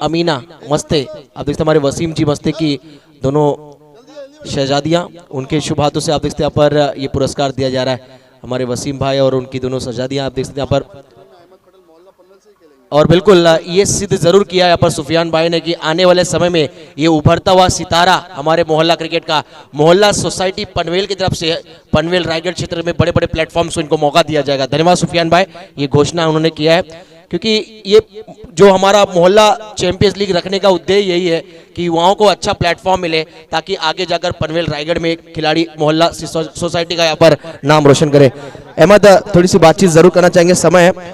अमीना मस्ते, आप देखते हमारे वसीम जी मस्ते की दोनों शहजादियां, उनके शुभ हाथों से आप देखते यहाँ पर ये पुरस्कार दिया जा रहा है हमारे वसीम भाई और उनकी दोनों शहजादियां, आप देख सकते हैं यहाँ पर। और बिल्कुल ये सिद्ध जरूर किया यहाँ पर सुफियान भाई ने कि आने वाले समय में ये उभरता हुआ सितारा हमारे मोहल्ला क्रिकेट का, मोहल्ला सोसाइटी पनवेल की तरफ से, पनवेल रायगढ़ क्षेत्र में बड़े बड़े प्लेटफॉर्म्स को इनको मौका दिया जाएगा। धन्यवाद सुफियान भाई, ये घोषणा उन्होंने किया है क्योंकि ये जो हमारा मोहल्ला चैंपियंस लीग रखने का उद्देश्य यही है कि युवाओं को अच्छा प्लेटफॉर्म मिले ताकि आगे जाकर पनवेल रायगढ़ में एक खिलाड़ी मोहल्ला सोसाइटी का यहाँ पर नाम रोशन करे। अहमद थोड़ी सी बातचीत जरूर करना चाहेंगे, समय है।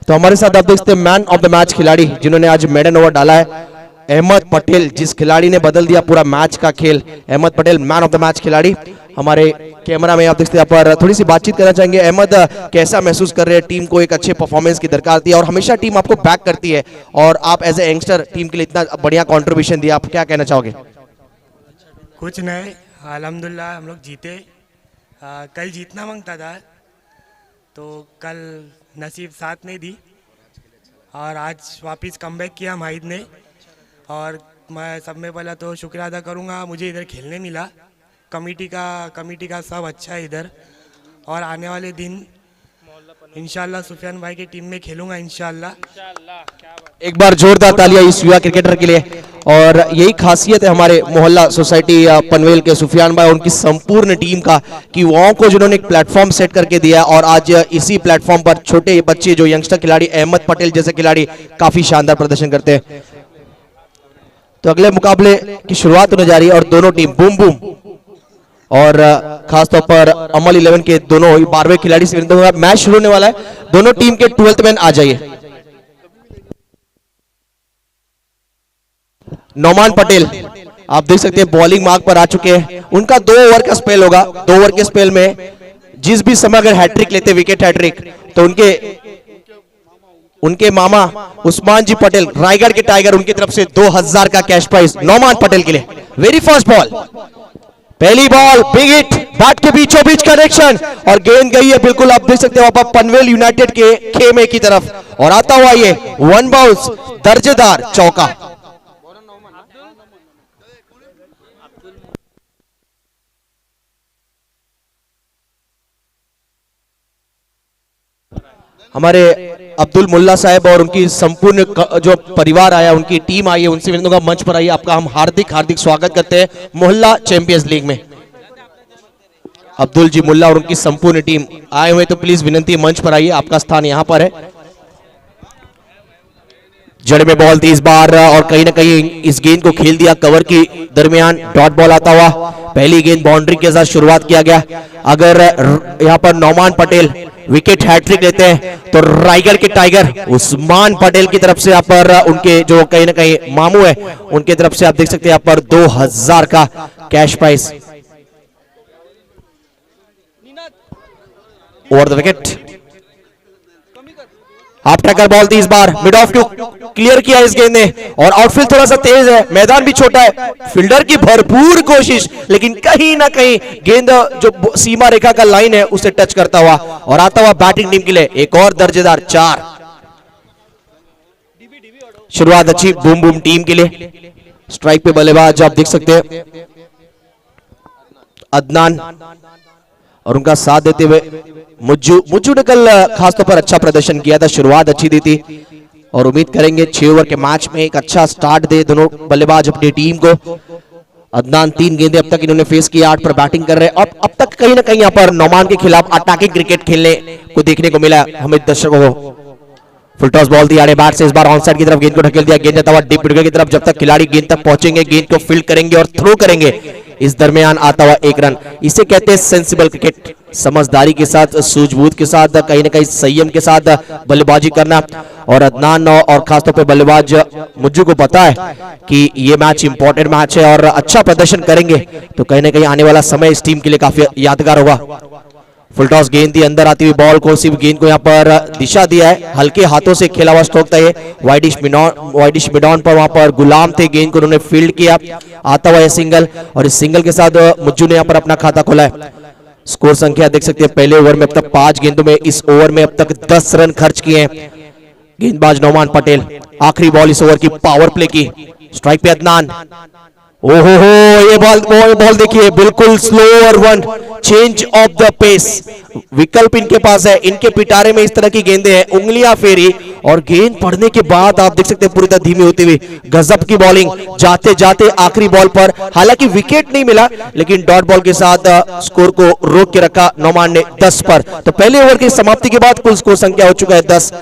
तो हमारे साथ आप देखते हैं मैन ऑफ द मैच खिलाड़ी जिन्होंने आज मेडन ओवर डाला है, अहमद पटेल, जिस खिलाड़ी ने बदल दिया पूरा मैच का खेल। Ahmed Patel man of the match खिलाड़ी हमारे कैमरा में आप देखते हैं। यहाँ पर थोड़ी सी बातचीत करना चाहेंगे। अहमद, कैसा महसूस कर रहे हैं? टीम को एक अच्छे परफॉर्मेंस की दरकार थी और हमेशा टीम आपको बैक करती है और आप एज ए यंगस्टर टीम के लिए इतना बढ़िया कॉन्ट्रीब्यूशन दिया, आप क्या कहना चाहोगे? कुछ नहीं, अल्हम्दुलिल्लाह हम लोग जीते। कल जीतना मांगता था तो कल नसीब साथ नहीं दी और आज वापस कमबैक किया माहिद ने। और मैं सब में पहला तो शुक्रिया अदा करूंगा, मुझे इधर खेलने मिला। कमेटी का सब अच्छा है इधर, और आने वाले दिन इंशाल्लाह सुफियान भाई की टीम में खेलूंगा इंशाल्लाह। एक बार जोरदार तालियां इस युवा क्रिकेटर के लिए। और यही खासियत है हमारे मोहल्ला सोसाइटी पनवेल के सुफियान भाई, उनकी संपूर्ण टीम का, कि युवाओं को जिन्होंने एक प्लेटफॉर्म सेट करके दिया और आज इसी प्लेटफॉर्म पर छोटे बच्चे जो यंगस्टर खिलाड़ी अहमद पटेल जैसे खिलाड़ी काफी शानदार प्रदर्शन करते हैं। तो अगले मुकाबले की शुरुआत होने जा रही है और दोनों टीम बूम बूम और खासतौर पर अमल 11 के दोनों 12वें खिलाड़ी से मैच शुरू होने वाला है। दोनों टीम के 12th मैन आ जाइए। नौमान पटेल आप देख सकते हैं बॉलिंग मार्क पर आ चुके हैं। उनका 2 ओवर का स्पेल होगा। 2 ओवर के स्पेल में जिस भी समय अगर हैट्रिक लेते, विकेट हैट्रिक, तो उनके मामा उस्मान जी पटेल रायगढ़ के टाइगर, उनकी तरफ से 2000 का कैश प्राइज नौमान पटेल के लिए। वेरी फर्स्ट बॉल, पहली बॉल, बिग हिट, बैट के बीचों बीच कनेक्शन और गेंद गई है बिल्कुल आप देख सकते हो पनवेल यूनाइटेड के खेमे की तरफ और आता हुआ ये 1 बाउंस दर्जेदार चौका। हमारे अब्दुल मुल्ला साहब और उनकी संपूर्ण जो परिवार आया, उनकी टीम आई है, उनसे विनती करूंगा मंच पर आइए। आपका हम हार्दिक हार्दिक स्वागत करते हैं मोहल्ला चैंपियंस लीग में। अब्दुल जी मुल्ला और उनकी संपूर्ण टीम आए हुए, तो प्लीज विनंती मंच पर आइए, आपका स्थान यहां पर है। जड़ में बॉल थी इस बार और कहीं ना कहीं इस गेंद को खेल दिया कवर की दरमियान, डॉट बॉल आता हुआ। पहली गेंद बाउंड्री के साथ शुरुआत किया गया। अगर यहां पर नौमान पटेल विकेट हैट्रिक लेते हैं तो रायगढ़ के टाइगर उस्मान पटेल की तरफ से यहाँ पर उनके जो कहीं ना कहीं मामू है, उनके तरफ से आप देख सकते हैं यहाँ पर 2000 का cash prize. Over the wicket, half tracker ball थी इस बार, मिड ऑफ टू क्लियर किया इस गेंद ने और आउटफील्ड थोड़ा सा तेज है, मैदान भी छोटा है, फील्डर की भरपूर कोशिश, लेकिन कहीं ना कहीं गेंद जो सीमा रेखा का लाइन है उसे टच करता हुआ और आता हुआ बैटिंग टीम के लिए एक और दर्जेदार 4। शुरुआत अच्छी बूम बूम टीम के लिए। स्ट्राइक पे बल्लेबाज आप देख सकते हैं अदनान और उनका साथ देते हुए मुज्जू ने कल खासतौर पर अच्छा प्रदर्शन किया था, शुरुआत अच्छी दी थी और उम्मीद करेंगे 6 ओवर के मैच में एक अच्छा स्टार्ट दे दोनों बल्लेबाज अपनी टीम को। अदनान 3 गेंदें अब तक इन्होंने फेस किया, 8 पर बैटिंग कर रहे हैं और अब तक कहीं ना कहीं यहाँ पर नौमान के खिलाफ अटैकिंग क्रिकेट खेलने को देखने को मिला हमें दर्शकों को। फुल टॉस बॉल थी आड़े बैट से, इस बार ऑन साइड की तरफ गेंद को ढकेल दिया, गेंद जाता हुआ डीप विकेट की तरफ। जब तक खिलाड़ी गेंद तक पहुंचेंगे, गेंद को फील्ड करेंगे और थ्रो करेंगे, इस दरमियान आता हुआ एक रन, इसे कहते हैं सेंसिबल क्रिकेट। समझदारी के साथ, सूझबूझ के साथ, कहीं ना कहीं संयम के साथ बल्लेबाजी करना। और अदनान और खासतौर पे बल्लेबाज मुज्जू को पता है कि ये मैच इंपॉर्टेंट मैच है और अच्छा प्रदर्शन करेंगे तो कहीं ना कहीं आने वाला समय इस टीम के लिए काफी यादगार होगा। फुल टॉस गेंद थी, अंदर आती हुई बॉल को, सिर्फ गेंद को यहाँ पर दिशा दिया है, हल्के हाथों से खेला हुआ स्ट्रोक था ये वाइडिश मिडॉन पर, वहां पर गुलाम थे, गेंद को उन्होंने फील्ड किया, आता हुआ है सिंगल। और इस सिंगल के साथ मुज्जू ने यहाँ पर अपना खाता खोला है। स्कोर संख्या देख सकते हैं, पहले ओवर में अब तक 5 गेंदों में, इस ओवर में अब तक 10 रन खर्च किए हैं गेंदबाज नौमान पटेल। आखिरी बॉल इस ओवर की पावर प्ले की, स्ट्राइक पे अदनान। ओहो हो, ये बॉल देखिए, बिल्कुल slower one, change of the pace, विकल्प इनके पास है। इनके पिटारे में इस तरह की गेंदें हैं, उंगलियां फेरी और गेंद पड़ने के बाद आप देख सकते हैं पूरी तरह धीमी होती हुई गजब की बॉलिंग। जाते जाते आखिरी बॉल पर हालांकि विकेट नहीं मिला, लेकिन डॉट बॉल के साथ स्कोर को रोक के रखा नौमान ने 10 पर। तो पहले ओवर की समाप्ति के बाद कुल स्कोर संख्या हो चुका है 10।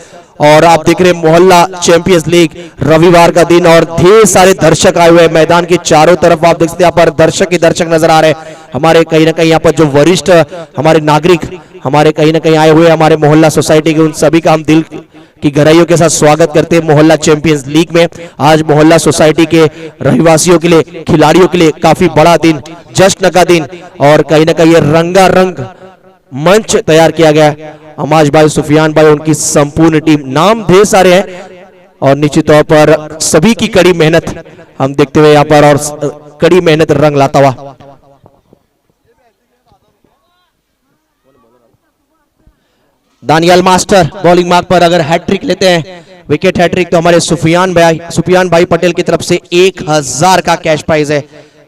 और आप देख रहे हैं मोहल्ला चैंपियंस लीग, रविवार का दिन और ढेर सारे दर्शक आए हुए हैं मैदान के चारों तरफ। आप देखते हैं यहाँ पर दर्शक ही दर्शक नजर आ रहे हैं। हमारे कहीं ना कहीं यहाँ पर जो वरिष्ठ हमारे नागरिक हमारे कहीं ना कहीं आए हुए हमारे मोहल्ला सोसाइटी के, उन सभी का हम दिल की गहराइयों के साथ स्वागत करते हैं मोहल्ला चैंपियंस लीग में। आज मोहल्ला सोसाइटी के रहवासियों के लिए, खिलाड़ियों के लिए काफी बड़ा दिन, जश्न का दिन, और कहीं ना कहीं ये रंगारंग मंच तैयार किया गया। अमाज भाई, सुफियान भाई, उनकी संपूर्ण टीम, नाम ढेर सारे हैं और निश्चित तौर पर सभी की कड़ी मेहनत हम देखते हुए यहाँ पर, और कड़ी मेहनत रंग लाता हुआ। दानियल मास्टर बॉलिंग मार्क पर अगर हैट्रिक लेते हैं, विकेट हैट्रिक, तो हमारे सुफियान भाई पटेल की तरफ से 1000 का कैश प्राइज है।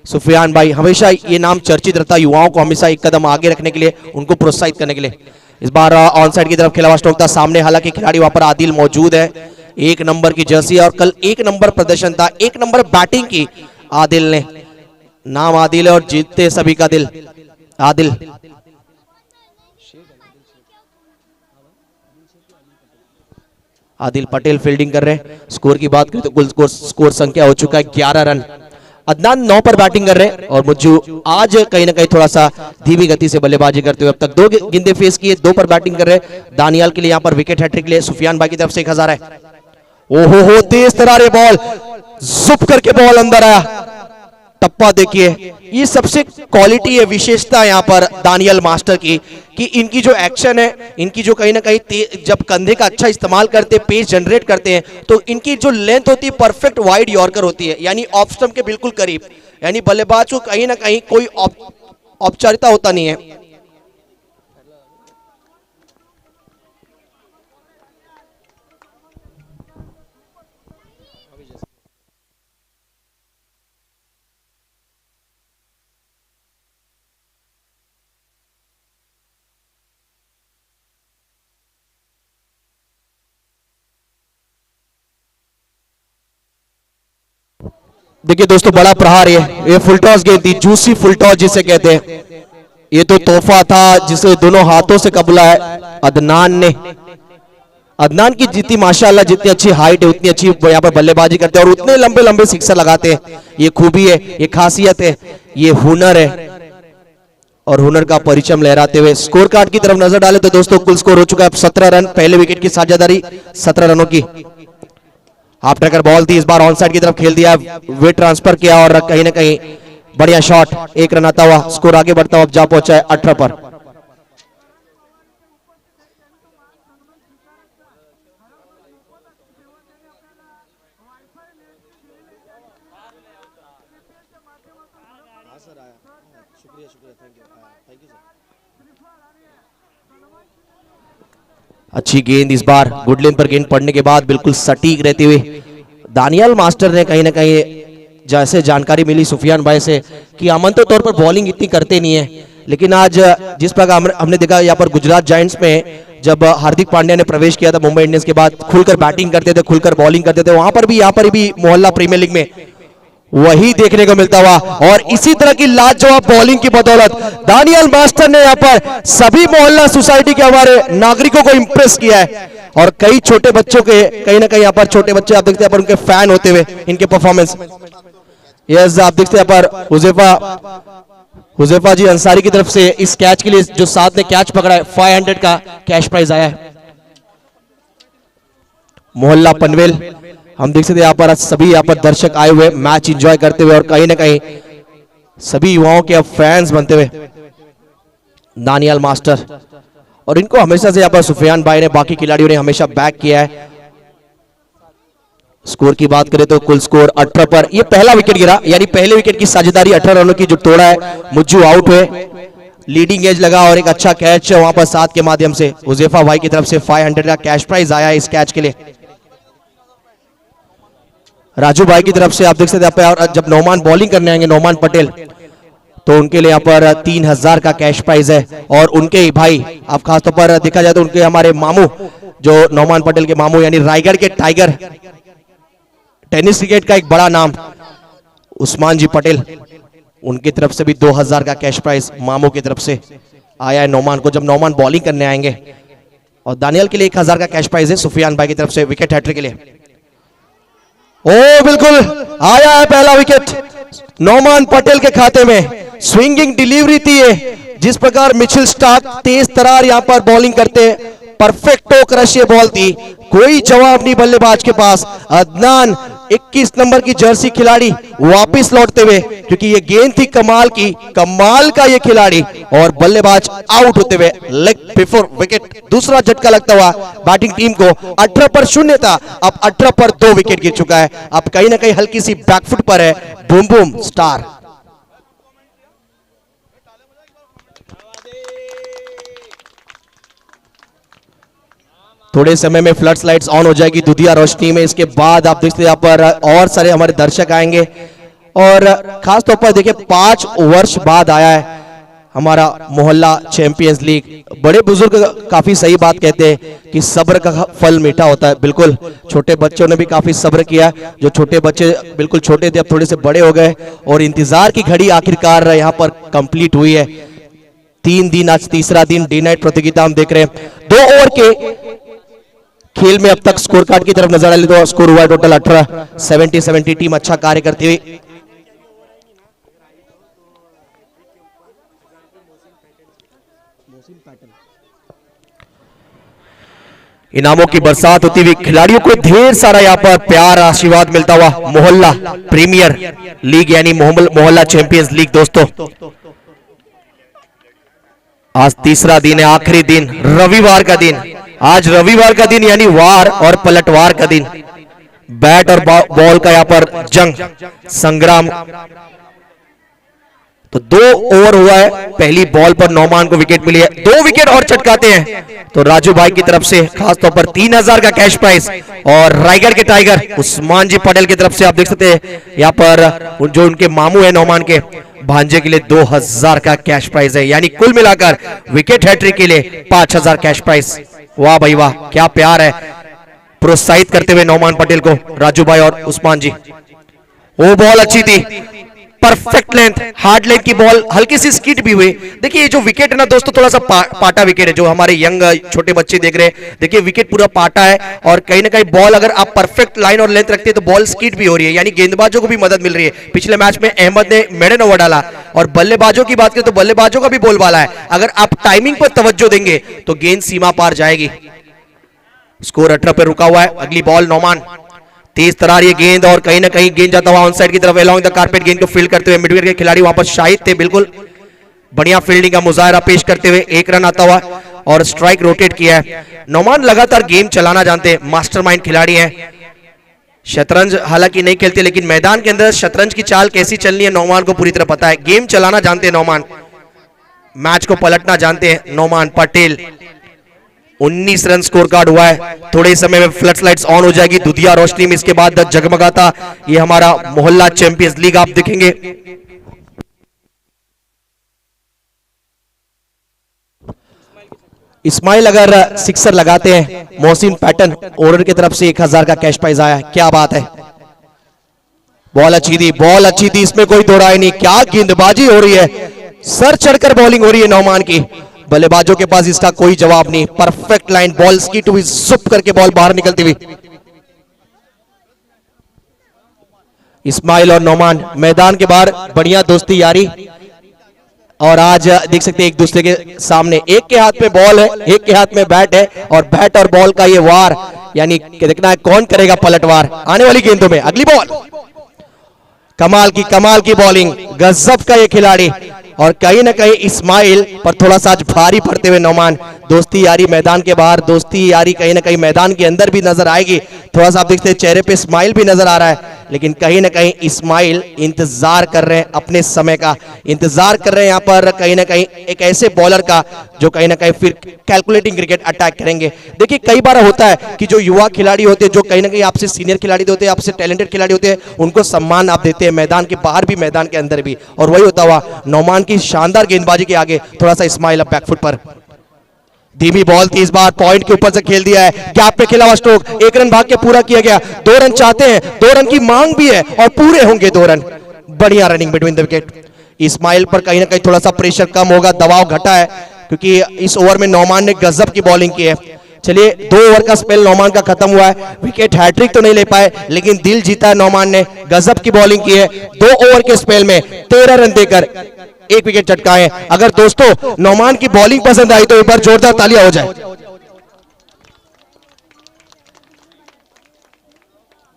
सुफियान भाई, हमेशा ये नाम चर्चित रहता है, युवाओं को हमेशा एक कदम आगे रखने के लिए, उनको प्रोत्साहित करने के लिए। इस बार ऑन साइड की तरफ खेला हुआ स्ट्रोक था सामने, हालांकि खिलाड़ी वहां पर आदिल मौजूद है, 1 नंबर की जर्सी और कल 1 नंबर प्रदर्शन था, 1 नंबर बैटिंग की आदिल ने। नाम आदिल है और जीतते सभी का दिल। आदिल आदिल पटेल फील्डिंग कर रहे हैं। स्कोर की बात करें तो कुल स्कोर संख्या हो चुका है 11 रन। अदनान 9 पर बैटिंग कर रहे हैं और मुज्जू आज कहीं ना कहीं थोड़ा सा धीमी गति से बल्लेबाजी करते हुए अब तक 2 गेंदें फेस किए, 2 पर बैटिंग कर रहे हैं। दानियाल के लिए यहाँ पर विकेट हैट्रिक लिए सुफियान भाई की तरफ से 1000 है। ओहो हो, तेज तरारे बॉल, जुप करके बॉल अंदर आया, टप्पा देखिए। ये सबसे क्वालिटी है, विशेषता यहाँ पर दानियल मास्टर की, कि इनकी जो एक्शन है, इनकी जो कहीं ना कहीं जब कंधे का अच्छा इस्तेमाल करते हैं, पेस जनरेट करते हैं, तो इनकी जो लेंथ होती है परफेक्ट वाइड यॉर्कर होती है, यानी ऑफ स्टंप के बिल्कुल करीब, यानी बल्लेबाज को कहीं ना कहीं कोई औपचारिकता होता नहीं है। देखिए दोस्तों, बड़ा प्रहार ये फुल टॉस गेंद थी, जूसी फुल टॉस जिसे कहते हैं। ये तो तोहफा था जिसे दोनों हाथों से कबूला है अदनान ने। अदनान की जितनी माशाल्लाह, जितनी अच्छी हाइट है, उतनी अच्छी यहाँ पर बल्लेबाजी करते हैं और उतने लंबे लंबे सिक्सर लगाते हैं। ये खूबी है, ये खासियत है, ये हुनर है, और हुनर का परिचय लहराते हुए स्कोर कार्ड की तरफ नजर डाले तो दोस्तों कुल स्कोर हो चुका है 17 रन। पहले विकेट की साझेदारी 17 रनों की। हाफ ट्रैकर बॉल थी, इस बार ऑन साइड की तरफ खेल दिया, वेट ट्रांसफर किया और कहीं ना कहीं बढ़िया शॉट, 1 रन आता हुआ, स्कोर आगे बढ़ता हुआ अब जा पहुंचा है 18 पर। अच्छी गेंद इस बार गुड लेंथ पर गेंद पड़ने के बाद बिल्कुल सटीक रहते हुए दानियाल मास्टर ने कहीं ना कहीं, जैसे जानकारी मिली सुफियान भाई से कि आमतौर तौर पर बॉलिंग इतनी करते नहीं है, लेकिन आज जिस प्रकार हमने देखा यहाँ पर गुजरात जायंट्स में जब हार्दिक पांड्या ने प्रवेश किया था मुंबई इंडियंस के बाद, खुलकर बैटिंग करते थे, खुलकर बॉलिंग करते थे, वहां पर भी यहाँ पर भी मोहल्ला प्रीमियर लीग में वही देखने को मिलता हुआ। और इसी तरह की लाजवाब बॉलिंग की बदौलत दानियल मास्टर ने यहाँ पर सभी मोहल्ला सोसाइटी के हमारे नागरिकों को इंप्रेस किया है और कई छोटे बच्चों के कहीं ना कहीं यहाँ पर छोटे बच्चे आप देखते हैं पर उनके फैन होते हुए इनके परफॉर्मेंस। यस, आप देखते हैं यहाँ पर हुजैफा जी अंसारी की तरफ से इस कैच के लिए जो साथ ने कैच पकड़ा है 500 का कैश प्राइज आया है। मोहल्ला पनवेल, हम देख सकते हैं यहाँ पर सभी यहाँ पर दर्शक आए हुए मैच एंजॉय करते हुए और कहीं ना कहीं सभी युवाओं के अब फैंस बनते हुए दानियाल मास्टर, और इनको हमेशा से यहाँ पर सुफियान भाई ने बाकी खिलाड़ियों ने हमेशा बैक किया है। स्कोर की बात करें तो कुल स्कोर 18 पर ये पहला विकेट गिरा, यानी पहले विकेट की साझेदारी 18 रनों की जो तोड़ा है, मुज्जू आउट हुए, लीडिंग एज लगा और एक अच्छा कैच वहां पर साथ के माध्यम से हुजैफा भाई की तरफ से 500 का कैश प्राइज आया इस कैच के लिए। राजू भाई की तरफ से आप देख सकते हैं जब नौमान बॉलिंग करने आएंगे, नौमान पटेल, तो उनके लिए यहाँ पर 3000 का कैश प्राइज है। और उनके ही भाई, आप खासतौर पर देखा जाए तो उनके हमारे मामू, जो नौमान पटेल के मामू यानी रायगढ़ के टाइगर, टेनिस क्रिकेट का एक बड़ा नाम उस्मान जी पटेल, उनकी तरफ से भी 2000 का कैश प्राइज मामू की तरफ से आया है नौमान को जब नौमान बॉलिंग करने आएंगे। और दानियल के लिए 1000 का कैश प्राइज है सुफियान भाई की तरफ से विकेट हैट्रिक के लिए। ओ बिल्कुल आया है पहला विकेट नौमान पटेल के खाते में। स्विंगिंग डिलीवरी थी ये, जिस प्रकार मिचेल स्टार्क तेज तरार यहां पर बॉलिंग करते हैं, परफेक्टो क्रश ये बॉल थी, कोई जवाब नहीं बल्लेबाज के पास। अदनान 21 नंबर की जर्सी खिलाड़ी वापस लौटते हुए, क्योंकि ये गेंद थी कमाल की, कमाल का ये खिलाड़ी, और बल्लेबाज आउट होते हुए लेग बिफोर विकेट। दूसरा झटका लगता हुआ बैटिंग टीम को। 18 पर 0 था, अब 18 पर 2 विकेट गिर चुका है। अब कहीं ना कहीं हल्की सी बैकफुट पर है बूम बूम स्टार। थोड़े समय में फ्लड लाइट्स ऑन हो जाएगी दुधिया रोशनी में। इसके बाद आप देखते हैं यहाँ पर और सारे हमारे दर्शक आएंगे, और खास तौर पर देखिए 5 वर्ष बाद आया है हमारा मोहल्ला चैंपियंस लीग। बड़े बुजुर्ग काफी सही बात कहते हैं कि सब्र का फल मीठा होता है। बिल्कुल छोटे बच्चों ने भी काफी सब्र किया, जो छोटे बच्चे बिल्कुल छोटे थे अब थोड़े से बड़े हो गए, और इंतजार की घड़ी आखिरकार यहाँ पर कंप्लीट हुई है। 3 दिन, आज तीसरा दिन डे नाइट प्रतियोगिता हम देख रहे हैं। 2 ओवर के खेल में अब तक स्कोर कार्ड की तरफ नजर डाले तो स्कोर हुआ है टोटल 18। 70-70 टीम अच्छा कार्य करती हुई। इनामों की बरसात होती हुई, खिलाड़ियों को ढेर सारा यहाँ पर प्यार आशीर्वाद मिलता हुआ। मोहल्ला प्रीमियर लीग यानी मोहल्ला चैंपियंस लीग दोस्तों, आज तीसरा दिन है, आखिरी दिन, रविवार का दिन। आज रविवार का दिन यानी वार और पलटवार का दिन। बैट और बॉल का यहाँ पर जंग संग्राम। तो 2 ओवर हुआ है, पहली बॉल पर नौमान को विकेट मिली है, 2 विकेट और चटकाते हैं तो राजू भाई की तरफ से खासतौर पर 3000 का कैश प्राइज, और रायगढ़ के टाइगर उस्मान जी पटेल की तरफ से आप देख सकते हैं यहाँ पर जो उनके मामू है नौमान के भांजे के लिए 2000 का कैश प्राइज है। यानी कुल मिलाकर विकेट हैट्रिक के लिए 5000 कैश प्राइज। वाह भाई वाह, क्या प्यार है। प्रोत्साहित करते हुए नौमान पटेल को राजू भाई और उस्मान जी। वो बॉल अच्छी थी, परफेक्ट लेंथ, हार्ड लेंथ की बॉल, हल्की सी स्किट भी हुई। देखिए ये जो विकेट है ना दोस्तों, थोड़ा सा पाटा विकेट है, जो हमारे यंग छोटे बच्चे देख रहे हैं। देखिए विकेट पूरा पाटा है, और कहीं ना कहीं बॉल अगर आप परफेक्ट लाइन और लेंथ रखते हैं तो बॉल स्किट भी हो रही है, यानी गेंदबाजों को भी मदद मिल रही है। पिछले मैच में अहमद ने मेडन ओवर डाला, और बल्लेबाजों की बात करें तो बल्लेबाजों का भी बोलबाला है। अगर आप टाइमिंग पर तवज्जो देंगे तो गेंद सीमा पार जाएगी। स्कोर 18 पर रुका हुआ है। अगली बॉल नौमान, तेज तरार ये गेंद, और कहीं ना कहीं गेंद जाता हुआ ऑन साइड की तरफ अलोंग द कारपेट। गेंद को फील्ड करते हुए मिडविकेट के खिलाड़ी वहां पर शाहिद थे, बिल्कुल बढ़िया फील्डिंग का मुजाहरा पेश करते हुए 1 रन आता हुआ, और स्ट्राइक रोटेट किया है। नौमान लगातार गेम चलाना जानते हैं, मास्टरमाइंड खिलाड़ी हैं। शतरंज हालांकि नहीं खेलते, लेकिन मैदान के अंदर शतरंज की चाल कैसी चलनी है नौमान को पूरी तरह पता है। गेम चलाना जानते हैं नौमान, मैच को पलटना जानते हैं Nauman Patel. 19 run score card हुआ है। थोड़े समय में फ्लड लाइट्स ऑन हो जाएगी दुधिया रोशनी में। इसके बाद जगमगाता ये हमारा मोहल्ला चैंपियंस लीग आप देखेंगे। इस्माइल अगर सिक्सर लगाते हैं, मोहसिन पैटर्न ओवर की तरफ से 1000 का कैश प्राइज आया है। क्या बात है, बॉल अच्छी थी, बॉल अच्छी थी, इसमें कोई दो राय नहीं। क्या गेंदबाजी हो रही है, सर चढ़कर बॉलिंग हो रही है नौमान की। बल्लेबाजों के पास इसका कोई जवाब नहीं। परफेक्ट लाइन, बॉल स्किट हुई, जुप करके बॉल बाहर निकलती हुई। इस्माइल और नोमान मैदान के बाहर बढ़िया दोस्ती यारी, और आज देख सकते हैं एक दूसरे के सामने, एक के हाथ में बॉल है, एक के हाथ में बैट है, और बैट और बॉल का ये वार, यानी देखना है कौन करेगा पलटवार आने वाली गेंदों में। अगली बॉल, कमाल की बॉलिंग, गजब का ये खिलाड़ी, और कहीं ना कहीं इस्माइल पर थोड़ा सा आज भारी पड़ते हुए नोमान। दोस्ती यारी मैदान के बाहर, दोस्ती यारी कहीं ना कहीं मैदान के अंदर भी नजर आएगी। थोड़ा सा आप देखते हैं चेहरे पे स्माइल भी नजर आ रहा है, लेकिन कहीं ना कहीं इस्माइल इंतजार कर रहे हैं, अपने समय का इंतजार कर रहे हैं यहाँ पर, कहीं ना कहीं एक ऐसे बॉलर का जो कहीं ना कहीं फिर कैलकुलेटिंग क्रिकेट अटैक करेंगे। देखिए कई बार होता है कि जो युवा खिलाड़ी होते हैं, जो कहीं ना कहीं आपसे सीनियर खिलाड़ी होते हैं, आपसे टैलेंटेड खिलाड़ी होते हैं, उनको सम्मान आप देते हैं मैदान के बाहर भी मैदान के अंदर भी, और वही होता हुआ नोमान की शानदार गेंदबाजी के आगे थोड़ा सा इस्माइल अब बैकफुट पर। धीमी बॉल थी, इस बार पॉइंट के ऊपर से खेल दिया है, गैप पे खेला हुआ स्ट्रोक, 1 रन भाग के पूरा किया गया। 2 रन चाहते हैं, 2 रन की मांग भी है और पूरे होंगे 2 रन। बढ़िया running between the wicket. Ismail पर कहीं ना कहीं थोड़ा सा प्रेशर कम होगा, दबाव घटा है, क्योंकि इस ओवर में नोमान ने गजब की बॉलिंग की है। चलिए 2 ओवर का स्पेल नोमान का खत्म हुआ है, विकेट हैट्रिक तो नहीं ले पाए, लेकिन दिल जीता है नोमान ने, गजब की बॉलिंग की है। 2 ओवर के स्पेल में 13 रन देकर 1 विकेट चटकाए। अगर दोस्तों नोमान की बॉलिंग पसंद आई तो एक बार जोरदार तालियां हो जाए।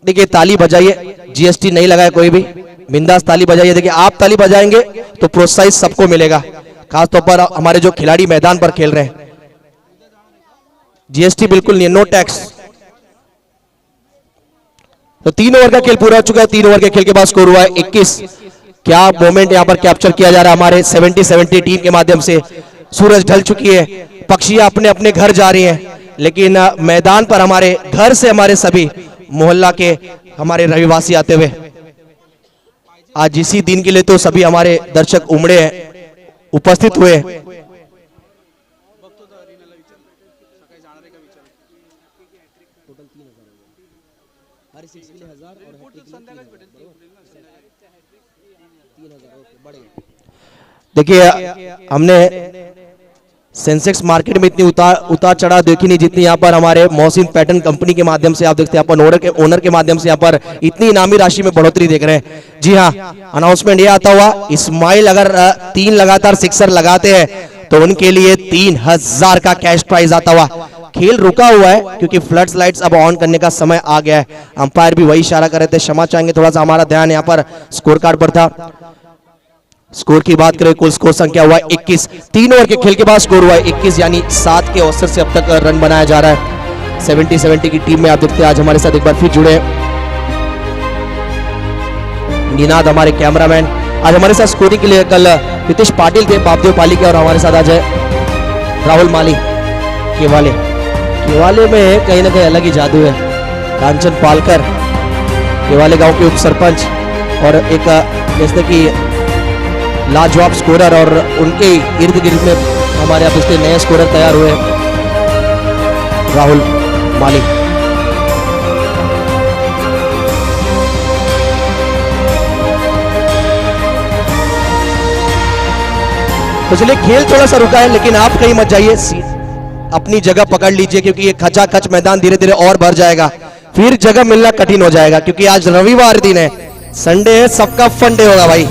देखिए ताली बजाइए, जीएसटी नहीं लगाए कोई भी, बिंदास ताली बजाइए। देखिए आप ताली बजाएंगे तो प्रोत्साहित सबको मिलेगा, खासतौर पर हमारे जो खिलाड़ी मैदान पर खेल रहे हैं। जीएसटी बिल्कुल नहीं है, नो टैक्स। तो 3 ओवर का खेल पूरा हो चुका है। 3 ओवर के खेल के बाद स्कोर हुआ है 21। क्या मोमेंट यहां पर कैप्चर किया जा रहा है हमारे 70-70 टीम के माध्यम से। सूरज ढल चुकी है, पक्षियां अपने अपने घर जा रही हैं, लेकिन मैदान पर हमारे घर से हमारे सभी मोहल्ला के हमारे रविवासी आते हुए, आज इसी दिन के लिए तो सभी हमारे दर्शक उमड़े हैं, उपस्थित हुए। देखिए हमने सेंसेक्स मार्केट में इतनी उतार चढ़ाव देखी नहीं जितनी यहाँ पर हमारे मोहसिन पैटर्न कंपनी के माध्यम से आप देखते हैं, यहाँ पर ओनर के माध्यम से यहाँ पर इतनी इनामी राशि में बढ़ोतरी देख रहे हैं। जी हाँ, अनाउंसमेंट ये आता हुआ, इस्माइल अगर 3 लगातार सिक्सर लगाते हैं तो उनके लिए 3000 का कैश प्राइज आता हुआ। खेल रुका हुआ है क्योंकि फ्लड लाइट्स अब ऑन करने का समय आ गया है। अंपायर भी वही इशारा कर रहे थे, क्षमा चाहेंगे, थोड़ा सा हमारा ध्यान यहाँ पर स्कोर कार्ड पर था। स्कोर की बात करें, कुल स्कोर संख्या हुआ है 21। 3 ओवर के खेल के बाद स्कोर हुआ है 21, यानी 7 के औसत से अब तक रन बनाया जा रहा है। 70-70 की टीम में आप देखते हैं आज हमारे साथ एक बार फिर जुड़े हैं निनाद, हमारे कैमरामैन। आज हमारे साथ स्कोरिंग के लिए कल रितेश पाटिल थे बापदेव पाली के, और हमारे साथ आज है राहुल माली केवाले में कहीं ना कहीं अलग ही जादू है। कांचन पालकर केवाले गांव के उप सरपंच और एक जैसे कि लाजवाब स्कोरर, और उनके इर्द गिर्द में हमारे यहाँ पिछले नए स्कोरर तैयार हुए राहुल माली। तो चलिए खेल थोड़ा सा रुका है, लेकिन आप कहीं मत जाइए, अपनी जगह पकड़ लीजिए, क्योंकि ये खचाखच मैदान धीरे धीरे और भर जाएगा, फिर जगह मिलना कठिन हो जाएगा, क्योंकि आज रविवार दिन है, संडे है, सबका फन डे होगा भाई।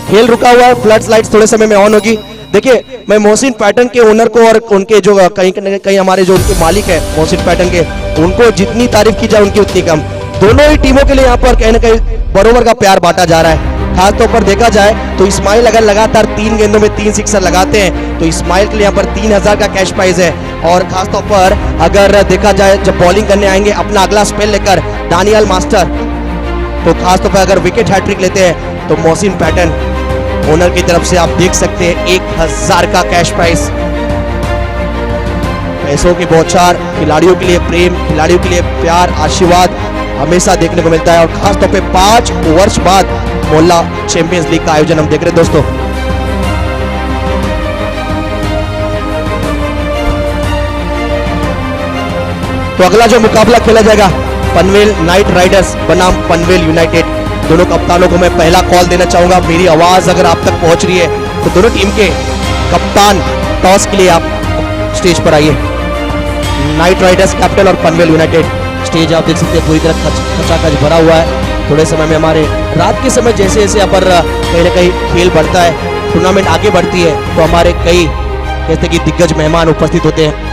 खेल रुका हुआ है, फ्लड लाइट्स थोड़े समय में ऑन होगी। देखिए मैं मोहसिन पैटर्न के ओनर को और उनके जो कहीं हमारे जो उनके मालिक है मोहसिन पैटर्न के, उनको जितनी तारीफ की जाए उनकी उतनी कम। दोनों ही टीमों के लिए यहाँ पर कहीं ना कहीं बरोबर का प्यार बांटा जा रहा है। खासतौर पर देखा जाए तो इस्माइल अगर लगातार 3 गेंदों में 3 सिक्सर लगाते हैं तो इस्माइल के लिए यहाँ पर 3000 का कैश प्राइज है। और खासतौर पर अगर देखा जाए जब बॉलिंग करने आएंगे अपना अगला स्पेल लेकर दानियल मास्टर, तो खासतौर पर अगर विकेट हैट्रिक लेते हैं तो मोहसिन पैटर्न ओनर की तरफ से आप देख सकते हैं 1000 का कैश प्राइज। पैसों की बौछार, खिलाड़ियों के लिए प्रेम, खिलाड़ियों के लिए प्यार, आशीर्वाद हमेशा देखने को मिलता है। और खासतौर पे 5 वर्ष बाद मोहल्ला चैंपियंस लीग का आयोजन हम देख रहे हैं दोस्तों। तो अगला जो मुकाबला खेला जाएगा पनवेल नाइट राइडर्स बनाम पनवेल यूनाइटेड, दोनों कप्तानों को मैं पहला कॉल देना चाहूंगा। मेरी आवाज अगर आप तक पहुंच रही है तो दोनों टीम के कप्तान टॉस के लिए आप स्टेज पर आइए। नाइट राइडर्स कैपिटल और पनवेल यूनाइटेड, स्टेज आप देख सकते हैं पूरी तरह खचाखच भरा हुआ है। थोड़े समय में हमारे रात के समय जैसे जैसे यहाँ पर कहीं ना कहीं खेल बढ़ता है, टूर्नामेंट आगे बढ़ती है, तो हमारे कई कहते कि दिग्गज मेहमान उपस्थित होते हैं।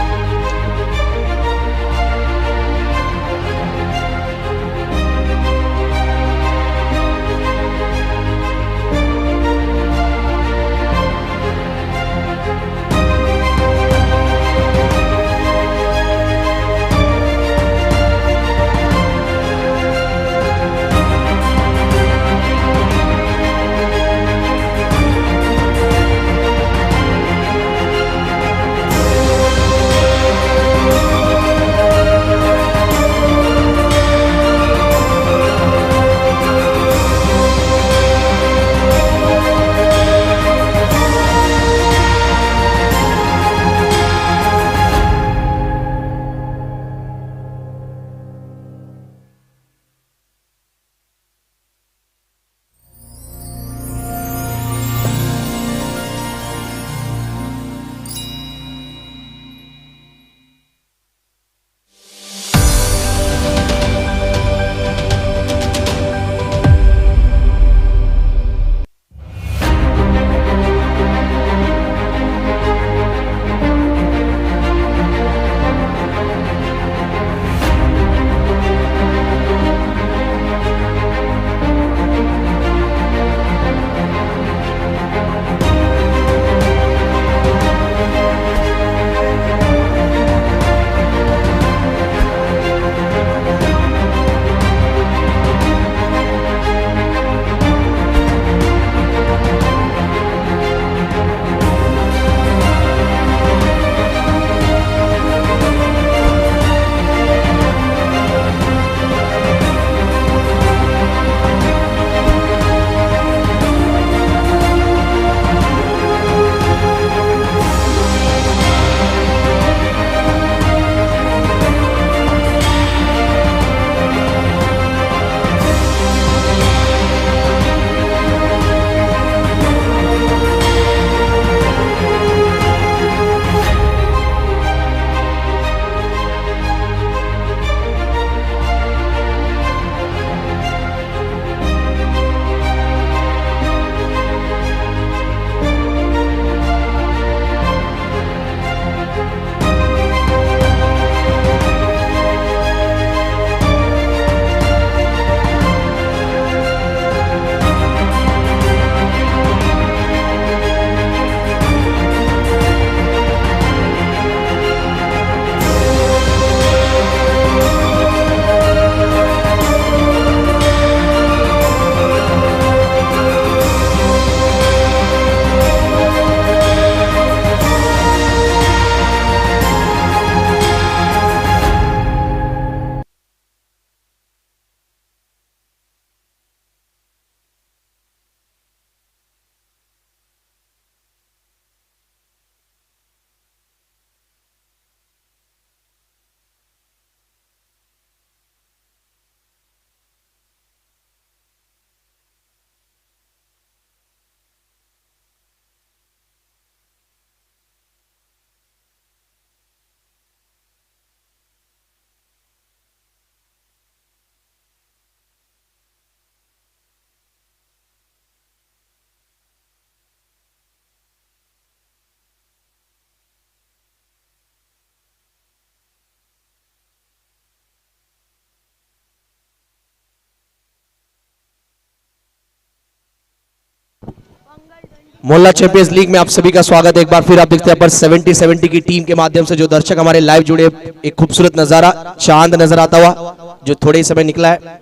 मोहल्ला चैंपियंस लीग में आप सभी का स्वागत है। एक बार फिर आप देखते हैं पर 70-70 की टीम के माध्यम से जो दर्शक हमारे लाइव जुड़े, एक खूबसूरत नजारा चांद नजर आता हुआ जो थोड़े ही समय निकला है।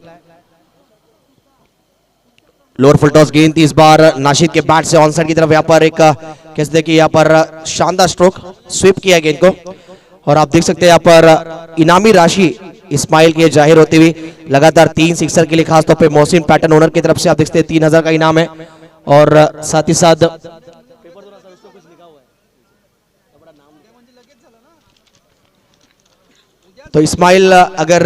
लोअर फुल टॉस गेंद थी इस बार नाशिद के बैट से ऑन साइड की तरफ, यहाँ पर एक कहते हैं कि यहाँ पर शानदार स्ट्रोक स्वीप किया गेंद को, और आप देख सकते हैं यहाँ पर इनामी राशि इस्माइल की जाहिर होती हुई लगातार 3 सिक्सर के लिए, खासतौर पे मोहसिन पैटर्न ओनर की तरफ से आप देखते हैं 3000 का इनाम है। और साथ ही साथ तो इस्माइल अगर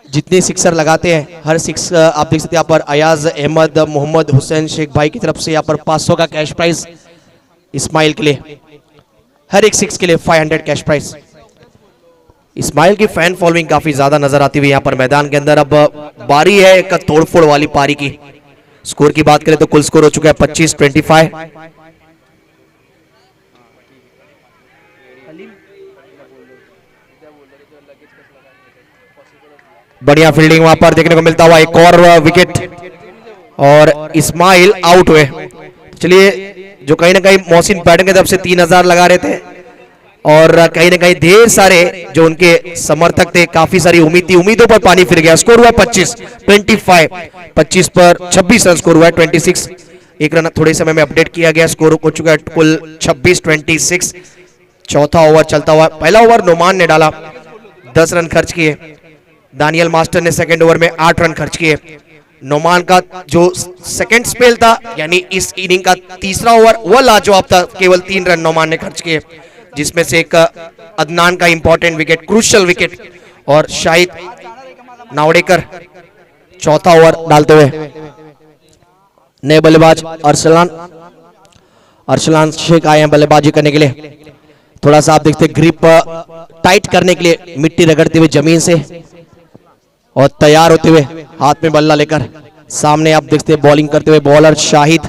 जितने सिक्सर लगाते हैं, हर सिक्स आप देख सकते हैं यहाँ पर अयाज अहमद मोहम्मद हुसैन शेख भाई की तरफ से यहाँ पर 500 का कैश प्राइज इस्माइल के लिए, हर एक सिक्स के लिए 500 कैश प्राइज। इस्माइल की फैन फॉलोइंग काफी ज्यादा नजर आती हुई यहाँ पर मैदान के अंदर। अब बारी है एक तोड़फोड़ वाली पारी की। स्कोर की बात करें तो कुल स्कोर हो चुका है 25-25। बढ़िया फील्डिंग वहां पर देखने को मिलता हुआ, एक और विकेट और इस्माइल आउट हुए। चलिए, जो कहीं ना कहीं मोहसिन बैटिंग की तरफ से 3000 लगा रहे थे और कहीं ना कहीं ढेर सारे जो उनके समर्थक थे, काफी सारी उम्मीद थी, उम्मीदों पर पानी फिर गया। स्कोर हुआ 25-25, 25 पर 26 रन स्कोर हुआ है। 26 एक रन थोड़े समय में अपडेट किया गया। स्कोर हो चुका है कुल 26-26। चौथा ओवर चलता हुआ, पहला ओवर नोमान ने डाला, 10 रन खर्च किए। दानियल मास्टर ने सेकंड ओवर में 8 रन खर्च किए। नोमान का जो सेकंड स्पेल था, यानी इस इनिंग का तीसरा ओवर, वह लाजवाब था। केवल 3 रन नोमान ने खर्च किए, जिसमें से एक अदनान का इंपॉर्टेंट विकेट, क्रूशियल विकेट, और शाहिद नावड़ेकर चौथा ओवर डालते हुए। नए बल्लेबाज अरसलान शेख आए हैं बल्लेबाजी करने के लिए। थोड़ा सा आप देखते ग्रिप टाइट करने के लिए मिट्टी रगड़ते हुए जमीन से और तैयार होते हुए हाथ में बल्ला लेकर सामने आप देखते बॉलिंग करते हुए बॉलर शाहिद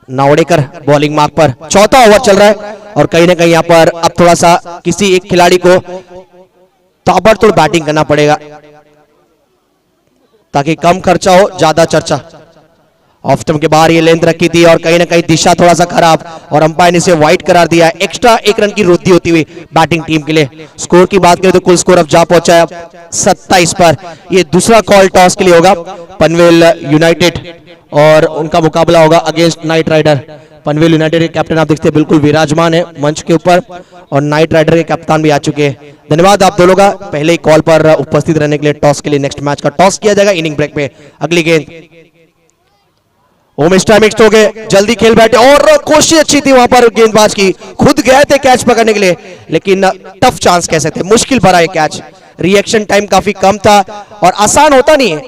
नावड़ेकर बॉलिंग मार्क पर। चौथा ओवर चल रहा है और कहीं ना कहीं यहाँ पर अब थोड़ा सा किसी एक खिलाड़ी को ताबड़तोड़ बैटिंग करना पड़ेगा ताकि कम खर्चा हो, ज्यादा चर्चा। ऑफ स्टंप के बाहर ये लेंथ रखी थी और कहीं ना कहीं दिशा थोड़ा सा खराब, और अंपायर ने इसे वाइड करार दिया है। एक्स्ट्रा 1 रन की वृद्धि होती हुई बैटिंग टीम के लिए। स्कोर की बात करें तो कुल स्कोर अब जा पहुंचा है 27 पर। ये दूसरा कॉल टॉस के लिए होगा। पनवेल यूनाइटेड और उनका मुकाबला होगा against Knight Rider. Panvel United के कैप्टन आप देखते हैं बिल्कुल विराजमान है मंच के ऊपर, और नाइट राइडर के कप्तान भी आ चुके हैं। धन्यवाद आप दोनों का पहले ही कॉल पर उपस्थित रहने के लिए। टॉस के लिए नेक्स्ट मैच का टॉस किया जाएगा इनिंग ब्रेक में। अगली गेंद मिक्स्ड हो गए, जल्दी खेल बैठे और कोशिश अच्छी थी वहां पर गेंदबाज की, खुद गए थे कैच पकड़ने के लिए, लेकिन टफ चांस कह सकते, मुश्किल भरा है कैच। रिएक्शन टाइम काफी कम था और आसान होता नहीं है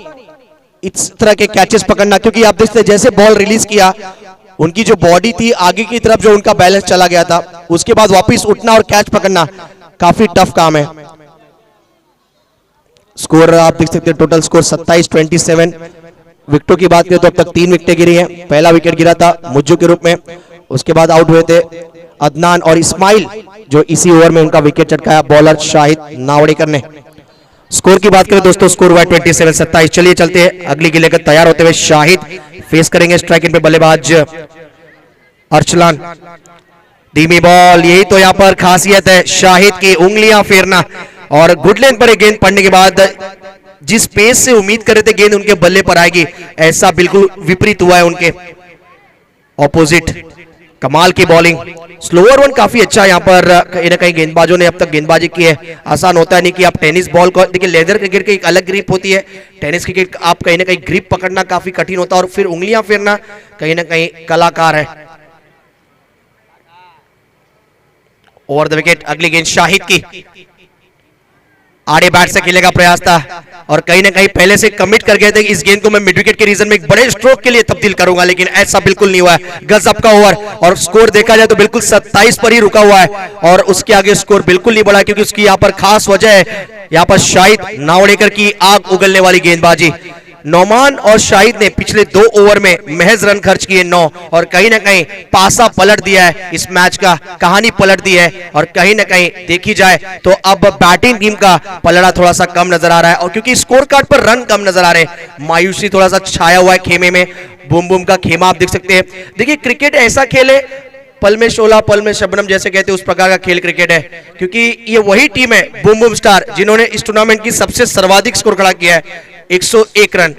इस तरह के कैचेस पकड़ना, क्योंकि आप देखते जैसे बॉल रिलीज किया, उनकी जो बॉडी थी आगे की तरफ, जो उनका बैलेंस चला गया था, उसके बाद वापस उठना और कैच पकड़ना काफी टफ काम है। स्कोर आप देख सकते हैं, टोटल स्कोर 27-27। विकेटों की बात करें तो अब तक 3 विकेटें गिरी हैं। पहला विकेट गिरा था मुज्जू के रूप में, उसके बाद आउट हुए थे अदनान और इस्माइल, जो इसी ओवर में उनका विकेट चटकाया बॉलर शाहिद नावड़ेकर ने। स्कोर की बात करें दोस्तों, स्कोर हुआ 27-27। चलिए चलते हैं अगली के लेकर तैयार होते हुए। शाहिद फेस करेंगे स्ट्राइक इन पे बल्लेबाज अरसलान। धीमी बॉल, यही तो यहाँ पर खासियत है शाहिद की, उंगलियां फेरना, और गुड लेंथ पर एक गेंद पड़ने के बाद जिस पेस से उम्मीद कर रहे थे गेंद उनके बल्ले पर आएगी, ऐसा बिल्कुल विपरीत हुआ है उनके ऑपोजिट। कमाल की बॉलिंग, स्लोअर वन काफी अच्छा यहाँ पर कहीं ना कहीं गेंदबाजों ने अब तक गेंदबाजी की है। आसान होता नहीं कि आप टेनिस बॉल को देखिए, लेदर क्रिकेट की एक अलग ग्रिप होती है, टेनिस क्रिकेट आप कहीं ना कहीं ग्रिप पकड़ना काफी कठिन होता है, और फिर उंगलियां फेरना कहीं ना कहीं कलाकार है। ओवर द विकेट, अगली गेंद शाहिद की, आड़े बैट से खेलने का प्रयास था और कहीं ना कहीं पहले से कमिट कर गए थे कि इस गेंद को मैं मिड विकेट के रीजन में एक बड़े स्ट्रोक के लिए तब्दील करूंगा, लेकिन ऐसा बिल्कुल नहीं हुआ है। गजब का ओवर, और स्कोर देखा जाए तो बिल्कुल 27 पर ही रुका हुआ है और उसके आगे स्कोर बिल्कुल नहीं बढ़ा, क्योंकि उसकी यहाँ पर खास वजह है यहाँ पर शाहिद नावड़ेकर की आग उगलने वाली गेंदबाजी। नौमान और शाहिद ने पिछले 2 ओवर में महज रन खर्च किए 9, और कहीं ना कहीं पासा पलट दिया है, इस मैच का कहानी पलट दी है। और कहीं ना कहीं देखी जाए तो अब बैटिंग टीम का पलड़ा थोड़ा सा कम नजर आ रहा है, और क्योंकि स्कोर कार्ड पर रन कम नजर आ रहे हैं, मायूसी थोड़ा सा छाया हुआ है खेमे में। बूम बूम का खेमा आप देख सकते हैं। देखिए, क्रिकेट ऐसा खेल है, पल में शोला पल में शबनम जैसे कहते हैं, उस प्रकार का खेल क्रिकेट है, क्योंकि ये वही टीम है बूम बूम स्टार जिन्होंने इस टूर्नामेंट की सबसे सर्वाधिक स्कोर खड़ा किया है, 101 रन।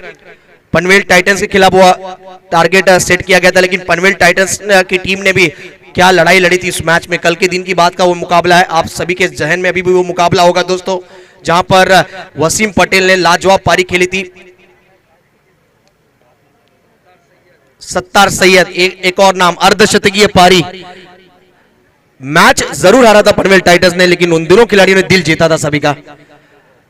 पनवेल टाइटंस के खिलाफ वो टारगेट सेट किया गया था, लेकिन पनवेल टाइटंस की टीम ने भी क्या लड़ाई लड़ी थी इस मैच में। कल के दिन की बात का वो मुकाबला है, आप सभी के जहन में अभी भी वो मुकाबला होगा दोस्तों, जहां पर वसीम पटेल ने लाजवाब पारी खेली थी। सत्तार सैयद एक और नाम, अर्धशतकीय पारी। मैच जरूर हारा था पनवेल टाइटंस ने, लेकिन उन दोनों खिलाड़ियों ने दिल जीता था सभी का।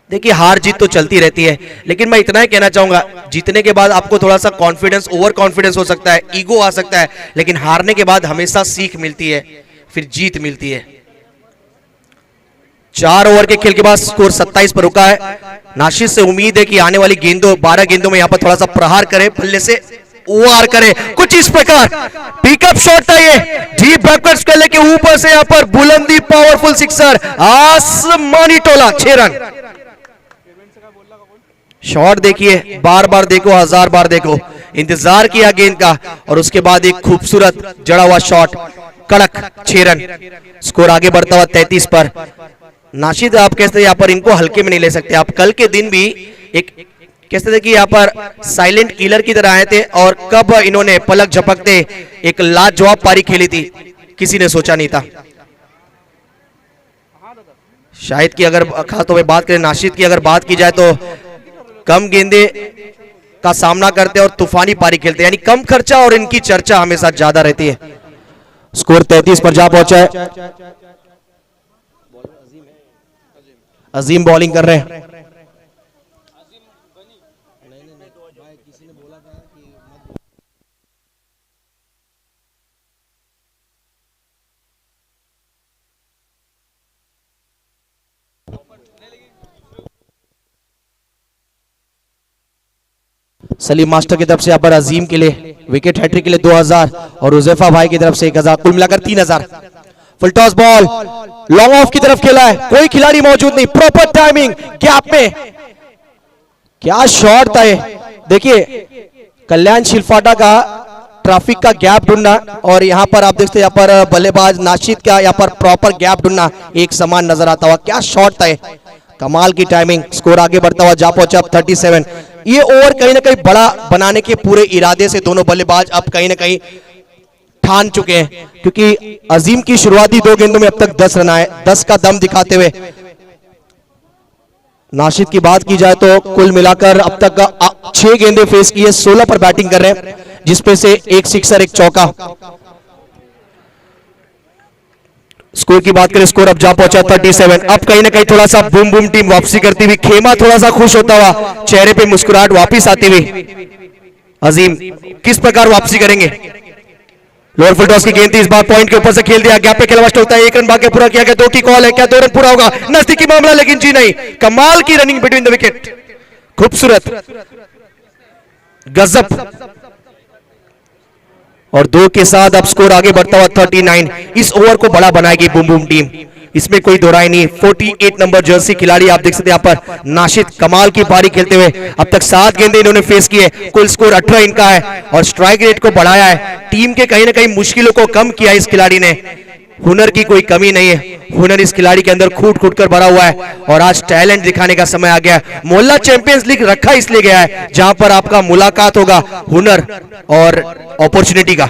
देखिए, हार जीत तो चलती रहती है, लेकिन मैं इतना ही कहना चाहूंगा, जीतने के बाद आपको थोड़ा सा कॉन्फिडेंस, ओवर कॉन्फिडेंस हो सकता है, ईगो आ सकता है, लेकिन हारने के बाद हमेशा सीख मिलती है, फिर जीत मिलती है। 4 ओवर के खेल के बाद स्कोर 27 पर रुका है। नाशिद से उम्मीद है कि आने वाली गेंदों 12 गेंदों में यहां पर थोड़ा सा प्रहार करे, बल्ले से वार करे, कुछ इस प्रकार पिकअप शॉट था ये, डीप बैकवर्ड्स के लेके ऊपर से यहां पर बुलंदी, पावरफुल सिक्सर, आसमानी टोला, 6 रन। शॉट देखिए, बार बार देखो, 1000 बार देखो, इंतजार किया गेंद का और उसके बाद एक खूबसूरत जड़ा हुआ शॉट, कड़क, 6 रन। स्कोर आगे बढ़ता हुआ 33 पर। नाशिद आप कहते यहाँ पर इनको हल्के में नहीं ले सकते आप। कल के दिन भी एक कहते थे कि यहाँ पर साइलेंट किलर की तरह आए थे और कब इन्होंने पलक झपकते एक लाजवाब पारी खेली थी, किसी ने सोचा नहीं था। शायद कि अगर खासतौर पे बात करें नाशिद की, अगर बात की जाए तो कम गेंदे का सामना करते और तूफानी पारी खेलते, यानी कम खर्चा और इनकी चर्चा हमेशा ज्यादा रहती है। स्कोर 33 पर जा पहुंचा है। अजीम बॉलिंग कर रहे हैं। सलीम मास्टर की तरफ से यहाँ पर अजीम के लिए विकेट हैट्रिक के लिए 2000 और हुजैफा भाई की तरफ से 1000, कुल मिलाकर 3000। Full toss ball long off की तरफ खेला है, कोई खिलाड़ी मौजूद नहीं, प्रॉपर टाइमिंग, गैप में क्या शॉट था ये। देखिए कल्याण शिलफाटा का ट्रैफिक का गैप ढूंढना और यहां पर आप देखते हैं यहाँ पर बल्लेबाज नाशिद का यहाँ पर प्रॉपर गैप ढूंढना एक समान नजर आता हुआ, क्या शॉट था ये, कमाल की टाइमिंग। स्कोर आगे बढ़ता हुआ जा पहुंचा अब 37। ये ओवर कहीं ना कहीं बड़ा बनाने के पूरे इरादे से दोनों बल्लेबाज अब कहीं ना कहीं ठान चुके हैं, क्योंकि अजीम की शुरुआती 2 गेंदों में अब तक 10 रन आए, 10 का दम दिखाते हुए। नाशिद की बात की जाए तो कुल मिलाकर अब तक 6 गेंदे फेस किए, 16 पर बैटिंग कर रहे हैं, जिसपे से एक सिक्सर, एक चौका। स्कोर की बात करें, स्कोर अब जा पहुंचा 37। अब कहीं ना कहीं थोड़ा सा बूम बूम टीम वापसी करती हुई, खेमा थोड़ा सा खुश होता हुआ, चेहरे पे मुस्कुराहट वापस आती हुई। अजीम किस प्रकार वापसी करेंगे। लोअर फुल टॉस की गेंद थी, इस बार पॉइंट के ऊपर से खेल दिया, गैप पे खेला होता है, 1 रन भाग्य पूरा किया गया, 2 की कॉल है, क्या 2 रन पूरा होगा, नजदीकी मामला लेकिन जी नहीं, कमाल की रनिंग बिटवीन द विकेट, खूबसूरत, गजब। और 2 के साथ अब स्कोर आगे बढ़ता हुआ 39। इस ओवर को बड़ा बनाएगी बूम बूम टीम, इसमें कोई दो राय नहीं। 48 नंबर जर्सी खिलाड़ी आप देख सकते हैं यहाँ पर नाशिद कमाल की पारी खेलते हुए, अब तक 7 गेंदे इन्होंने फेस किए, कुल स्कोर 18 इनका है और स्ट्राइक रेट को बढ़ाया है, टीम के कहीं ना कहीं मुश्किलों को कम किया इस खिलाड़ी ने। हुनर की कोई कमी नहीं है, हुनर इस खिलाड़ी के अंदर कूट कूट कर भरा हुआ है और आज टैलेंट दिखाने का समय आ गया है। मोहल्ला चैंपियंस लीग रखा इसलिए गया है जहां पर आपका मुलाकात होगा हुनर और अपॉर्चुनिटी का।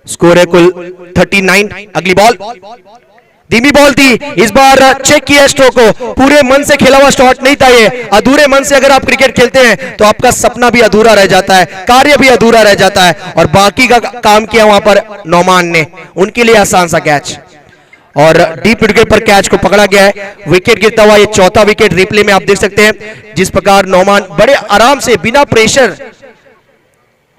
स्कोर है कुल 39। अगली बॉल धीमी बॉल थी, इस बार चेक किया स्ट्रोक को, पूरे मन से खेला हुआ शॉट नहीं था ये। अधूरे मन से अगर आप क्रिकेट खेलते हैं तो आपका सपना भी अधूरा रह जाता है, कार्य भी अधूरा रह जाता है, और बाकी का काम किया वहां पर नौमान ने, उनके लिए आसान सा कैच और डीप विकेट पर कैच को पकड़ा गया है। विकेट गिरता हुआ ये 4था विकेट, रिप्ले में आप देख सकते हैं जिस प्रकार नौमान बड़े आराम से बिना प्रेशर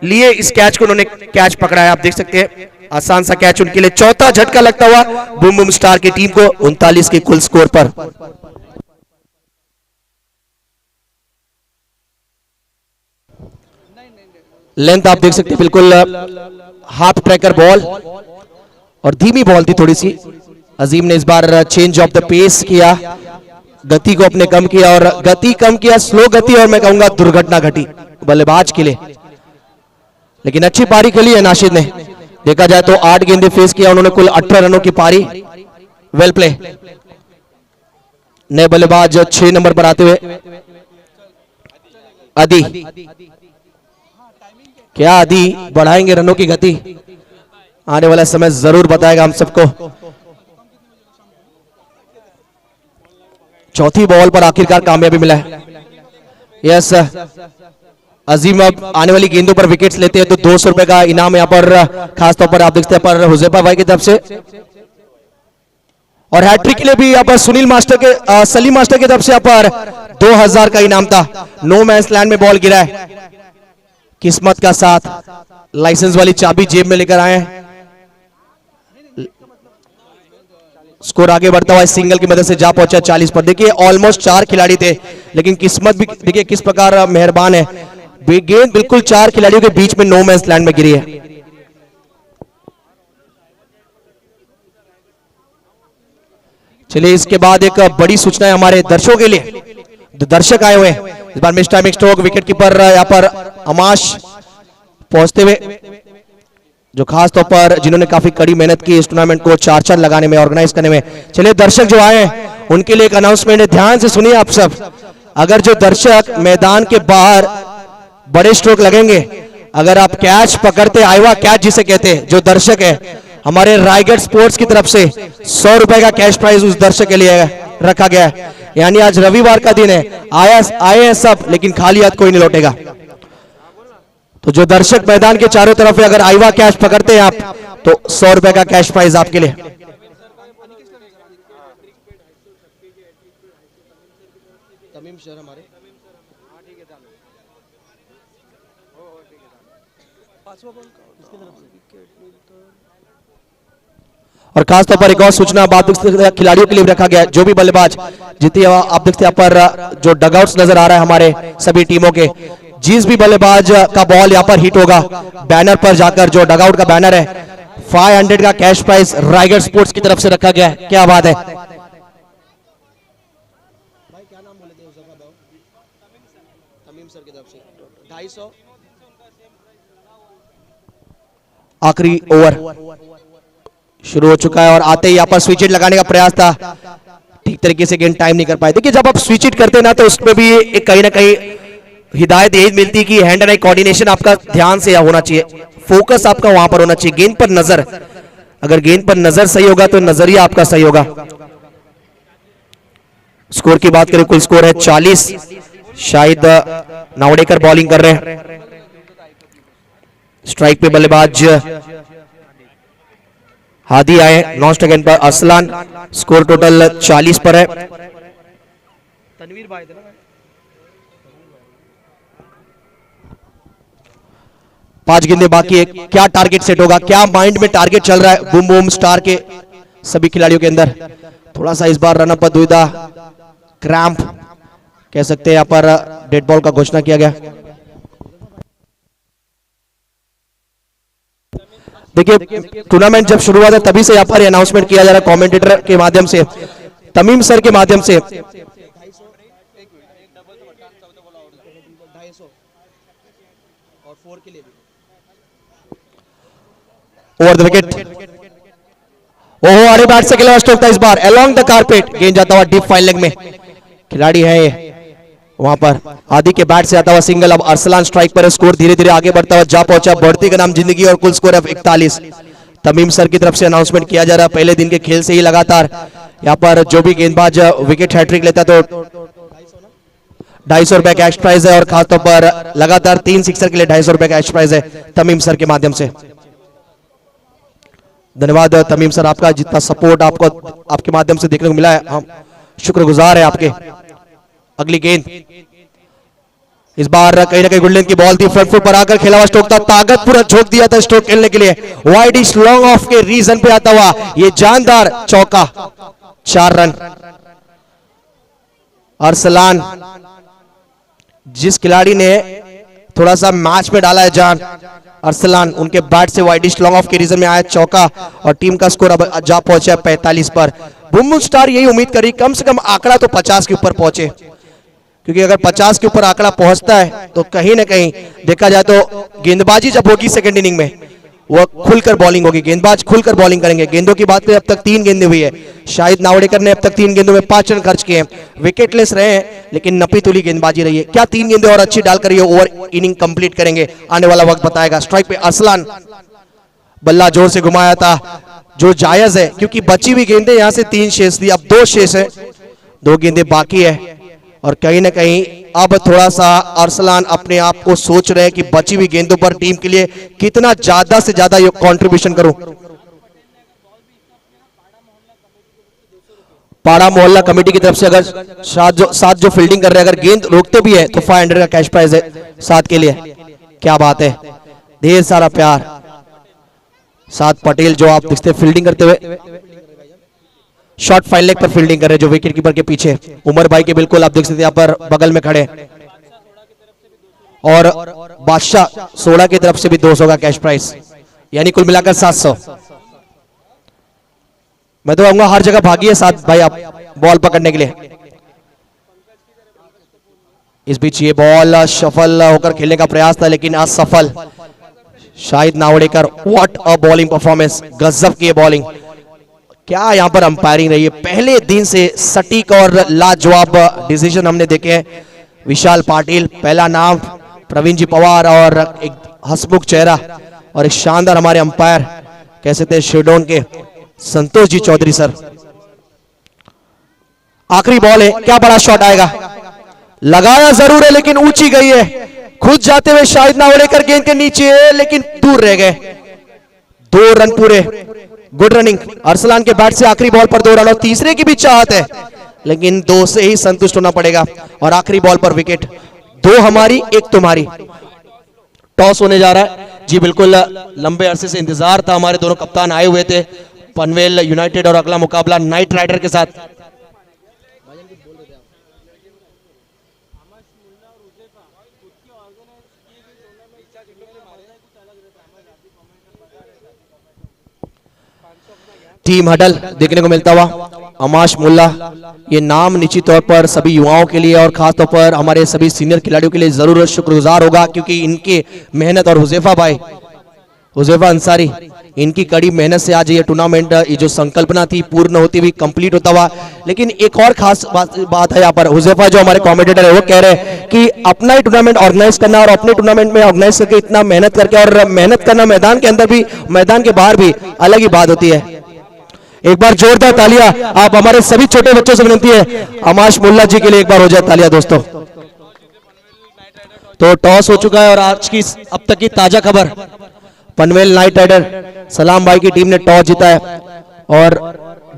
लिए इस कैच को उन्होंने कैच पकड़ा है, आप देख सकते हैं आसान सा कैच उनके लिए। 4था झटका लगता हुआ बूम बूम स्टार की टीम को 39 के कुल स्कोर पर। लेंथ आप देख सकते हैं बिल्कुल हाफ ट्रैकर बॉल और धीमी बॉल थी थोड़ी सी। अजीम ने इस बार चेंज ऑफ द पेस किया, गति को अपने कम किया और गति कम किया, स्लो गति, और मैं कहूंगा दुर्घटना घटी बल्लेबाज के लिए, लेकिन अच्छी पारी खेली है नाशिद ने। देखा जाए तो 8 गेंदे फेस किया उन्होंने, कुल 18 रनों की पारी, वेल प्ले। नए बल्लेबाज 6 नंबर पर आते हुए आदि, क्या आदि बढ़ाएंगे रनों की गति, आने वाला समय जरूर बताएगा हम सबको। चौथी बॉल पर आखिरकार कामयाबी मिला है। यस, अजीम अब आने वाली गेंदों पर विकेट्स लेते हैं तो 200 रुपए का इनाम यहाँ पर खासतौर पर आप देखते हैं पर हुजैफा भाई की तरफ से, और हैट्रिक के लिए भी यहाँ पर सुनील मास्टर के सलीम मास्टर की तरफ से यहाँ पर 2000 का इनाम था। नो मैंस लैंड में बॉल गिरा है, किस्मत का साथ, लाइसेंस वाली चाबी जेब में लेकर आए हैं। स्कोर आगे बढ़ता हुआ सिंगल की मदद से जा पहुंचा 40 पर। देखिए ऑलमोस्ट 4 खिलाड़ी थे, लेकिन किस्मत भी देखिए किस प्रकार मेहरबान है, गेंद बिल्कुल 4 खिलाड़ियों के बीच में नो मैंस लैंड में गिरी है। चलिए इसके बाद एक बड़ी सूचना है हमारे दर्शकों के लिए, जो दर्शक आए हुए हैं इस बार miss timing stroke wicket keeper यहाँ पर अमाश पहुंचते हुए, जो खास तौर पर जिन्होंने काफी कड़ी मेहनत की इस टूर्नामेंट को 4-4 लगाने में, ऑर्गेनाइज करने में। चलिए दर्शक जो आए हैं उनके लिए एक अनाउंसमेंट है, ध्यान से सुनिए आप सब। अगर जो दर्शक मैदान के बाहर बड़े स्ट्रोक लगेंगे, अगर आप कैच पकड़ते, आईवा कैच जिसे कहते हैं, जो दर्शक है हमारे रायगढ़ स्पोर्ट्स की तरफ से 100 रुपए का कैश प्राइज उस दर्शक के लिए रखा गया है। यानी आज रविवार का दिन है, आए हैं सब, लेकिन खाली हाथ कोई नहीं लौटेगा। तो जो दर्शक मैदान के चारों तरफ है, अगर आईवा कैच पकड़ते हैं आप, तो 100 रुपए का कैश प्राइज आपके लिए। और खासतौर पर एक और सूचना बात खिलाड़ियों के लिए रखा गया, जो भी बल्लेबाज जितने आप देखते हैं पर जो डगआउट्स नजर आ रहा है हमारे सभी टीमों के, जिस भी बल्लेबाज का बॉल यहाँ पर हिट होगा, बैनर पर जाकर जो डगआउट का बैनर है 500 का कैश प्राइज रायगढ़ स्पोर्ट्स की तरफ से रखा गया है। क्या बात है। आखिरी ओवर शुरू हो चुका है और आते ही यहाँ पर स्विच हिट लगाने का प्रयास था, ठीक तरीके से गेंद टाइम नहीं कर पाए। देखिए जब आप स्विच हिट करते हैं ना, तो उसमें भी एक कहीं ना कहीं हिदायत यही मिलती है कि हैंड एंड आई कोऑर्डिनेशन आपका ध्यान से होना चाहिए, फोकस आपका वहां पर होना चाहिए, गेंद पर नजर। अगर गेंद पर नजर सही होगा तो नजरिया आपका सही होगा। स्कोर की बात करें, कुल स्कोर है 40। शायद नावड़ेकर बॉलिंग कर रहे हैं, स्ट्राइक पे बल्लेबाज हादी आए, नॉन स्ट्राइक एंड पर अरसलान। स्कोर टोटल 40 पर है। तनवीर भाई थे ना, 5 गेंदें बाकी है। क्या टारगेट सेट होगा, क्या माइंड में टारगेट चल रहा है बूम बूम स्टार के सभी खिलाड़ियों के अंदर। थोड़ा सा इस बार रन अप दुविधा, क्रैम्प कह सकते हैं, यहाँ पर डेड बॉल का घोषणा किया गया। देखिए टूर्नामेंट जब शुरू हुआ था तभी से यहाँ पर अनाउंसमेंट किया जा रहा है कमेंटेटर के माध्यम से, तमीम सर के माध्यम से। ओवर द विकेट, ओहो अरे बैट से खेला स्ट्रोक था इस बार, अलोंग द कारपेट, गेंद जाता हुआ डीप फाइन लेग में। खिलाड़ी है वहां पर, आदि के बैट से आता हुआ सिंगल। अब अरसलान स्ट्राइक पर है, स्कोर धीरे धीरे आगे बढ़ता हुआ जा पहुंचा, बढ़ती का नाम जिंदगी और कुल स्कोर है 41। तमीम सर की तरफ से अनाउंसमेंट किया जा रहा है, पहले दिन के खेल से ही लगातार यहाँ पर जो भी गेंदबाज विकेट हैट्रिक लेता तो 250 रुपए कैश प्राइज है, और खासतौर पर लगातार 3 सिक्सर के लिए 250 रुपए कैश प्राइज है तमीम सर के माध्यम से। धन्यवाद तमीम सर, आपका जितना सपोर्ट आपको आपके माध्यम से देखने को मिला है, हम शुक्रगुजार है आपके। अगली गेंद इस बार कहीं ना कहीं गुडलेंथ की बॉल थी, फ्रंट फुट पर आकर खेला हुआ स्ट्रोक था, ताकत पूरा झोंक दिया था स्ट्रोक खेलने के लिए। वाइड इस लॉन्ग ऑफ के रीजन पे आता हुआ ये जानदार चौका, 4 रन। अरसलान जिस खिलाड़ी ने थोड़ा सा मैच में डाला है जान, अरसलान, उनके बैट से वाइडिश लॉन्ग ऑफ के रीजन में आया चौका, और टीम का स्कोर अब जा पहुंचा 45 पर। बुम स्टार यही उम्मीद करी कम से कम आंकड़ा तो 50 के ऊपर पहुंचे, क्योंकि अगर 50 के ऊपर आंकड़ा पहुंचता है तो कहीं ना कहीं देखा जाए तो गेंदबाजी जब होगी सेकंड इनिंग में वो खुलकर बॉलिंग होगी, गेंदबाज खुलकर बॉलिंग करेंगे। गेंदों की बात करें, अब तक 3 गेंदें हुई है, शाहिद नावड़ेकर ने अब तक 3 गेंदों में 5 रन खर्च किए हैं, विकेटलेस रहे हैं, लेकिन नपी तुली गेंदबाजी रही है। क्या 3 गेंदें और अच्छी डालकर ये ओवर इनिंग कंप्लीट करेंगे, आने वाला वक्त बताएगा। स्ट्राइक पे अरसलान, बल्ला जोर से घुमाया था जो जायज है, क्योंकि बची हुई गेंदें यहां से 3 शेष थी, अब 2 शेष है, 2 गेंदें बाकी है, और कहीं ना कहीं अब थोड़ा सा अरसलान अपने आप को सोच रहे हैं कि बची हुई गेंदों पर टीम के लिए कितना ज्यादा से ज्यादा ये कंट्रीब्यूशन करूं। पाड़ा मोहल्ला कमेटी की तरफ से अगर साथ जो फील्डिंग कर रहे हैं, अगर गेंद रोकते भी है तो 500 का कैश प्राइज है साथ के लिए। क्या बात है, ढेर सारा प्यार। साथ पटेल जो आप दिखते फील्डिंग करते हुए, शॉट फाइन लेग पर फील्डिंग कर रहे जो विकेट कीपर के पीछे उमर भाई के बिल्कुल आप देख सकते हैं यहाँ पर बगल में खड़े, और बादशाह 16 की तरफ से भी 200 का कैश प्राइस, यानी कुल मिलाकर 700। मैं तो कहूंगा हर जगह भागिए साथ भाई आप बॉल पकड़ने के लिए। इस बीच ये बॉल सफल होकर खेलने का प्रयास था लेकिन असफल। Shahid Navdekar, what a bowling performance, गजब की बॉलिंग। क्या यहां पर अंपायरिंग रही है, पहले दिन से सटीक और लाजवाब डिसीजन हमने देखे हैं। विशाल पाटिल पहला नाम, प्रवीण जी पवार और एक हसमुख चेहरा, और एक शानदार हमारे अंपायर कैसे थे शेडोन के संतोष जी चौधरी सर। आखिरी बॉल है, क्या बड़ा शॉट आएगा, लगाया जरूर है लेकिन ऊंची गई है। खुद जाते हुए शाहिद नावड़ेकर गेंद के नीचे है लेकिन दूर रह गए। 2 रन पूरे, गुड रनिंग। अरसलान के बैट से आखिरी बॉल पर 2 रन, और तीसरे की भी चाहत है लेकिन 2 से ही संतुष्ट होना पड़ेगा। और आखिरी बॉल पर विकेट, 2 हमारी 1 तुम्हारी। टॉस होने जा रहा है जी, बिल्कुल लंबे अरसे से इंतजार था, हमारे दोनों कप्तान आए हुए थे पनवेल यूनाइटेड, और अगला मुकाबला नाइट राइडर के साथ। टीम हडल देखने को मिलता हुआ, अमाश मुल्ला, ये नाम निश्चित तौर पर सभी युवाओं के लिए और खास तौर पर हमारे सभी सीनियर खिलाड़ियों के लिए जरूर शुक्रगुजार होगा, क्योंकि इनके मेहनत, और हुजैफा भाई, हुजैफा अंसारी, इनकी कड़ी मेहनत से आज ये टूर्नामेंट, ये जो संकल्पना थी पूर्ण होती हुई कंप्लीट होता हुआ। लेकिन एक और खास बात है यहाँ पर, हुजैफा जो हमारे कमेंटेटर है वो कह रहे हैं कि अपना ही टूर्नामेंट ऑर्गेनाइज करना, और अपने टूर्नामेंट में ऑर्गेनाइज करके इतना मेहनत करके, और मेहनत करना मैदान के अंदर भी मैदान के बाहर भी अलग ही बात होती है। एक बार जोरदार तालियां आप हमारे सभी छोटे बच्चों से विनती है, अमाश मुल्ला जी के लिए एक बार हो जाए तालियां दोस्तों। तो टॉस हो चुका है और आज की अब तक की ताजा खबर, पनवेल नाइट राइडर सलाम भाई की टीम ने टॉस जीता है और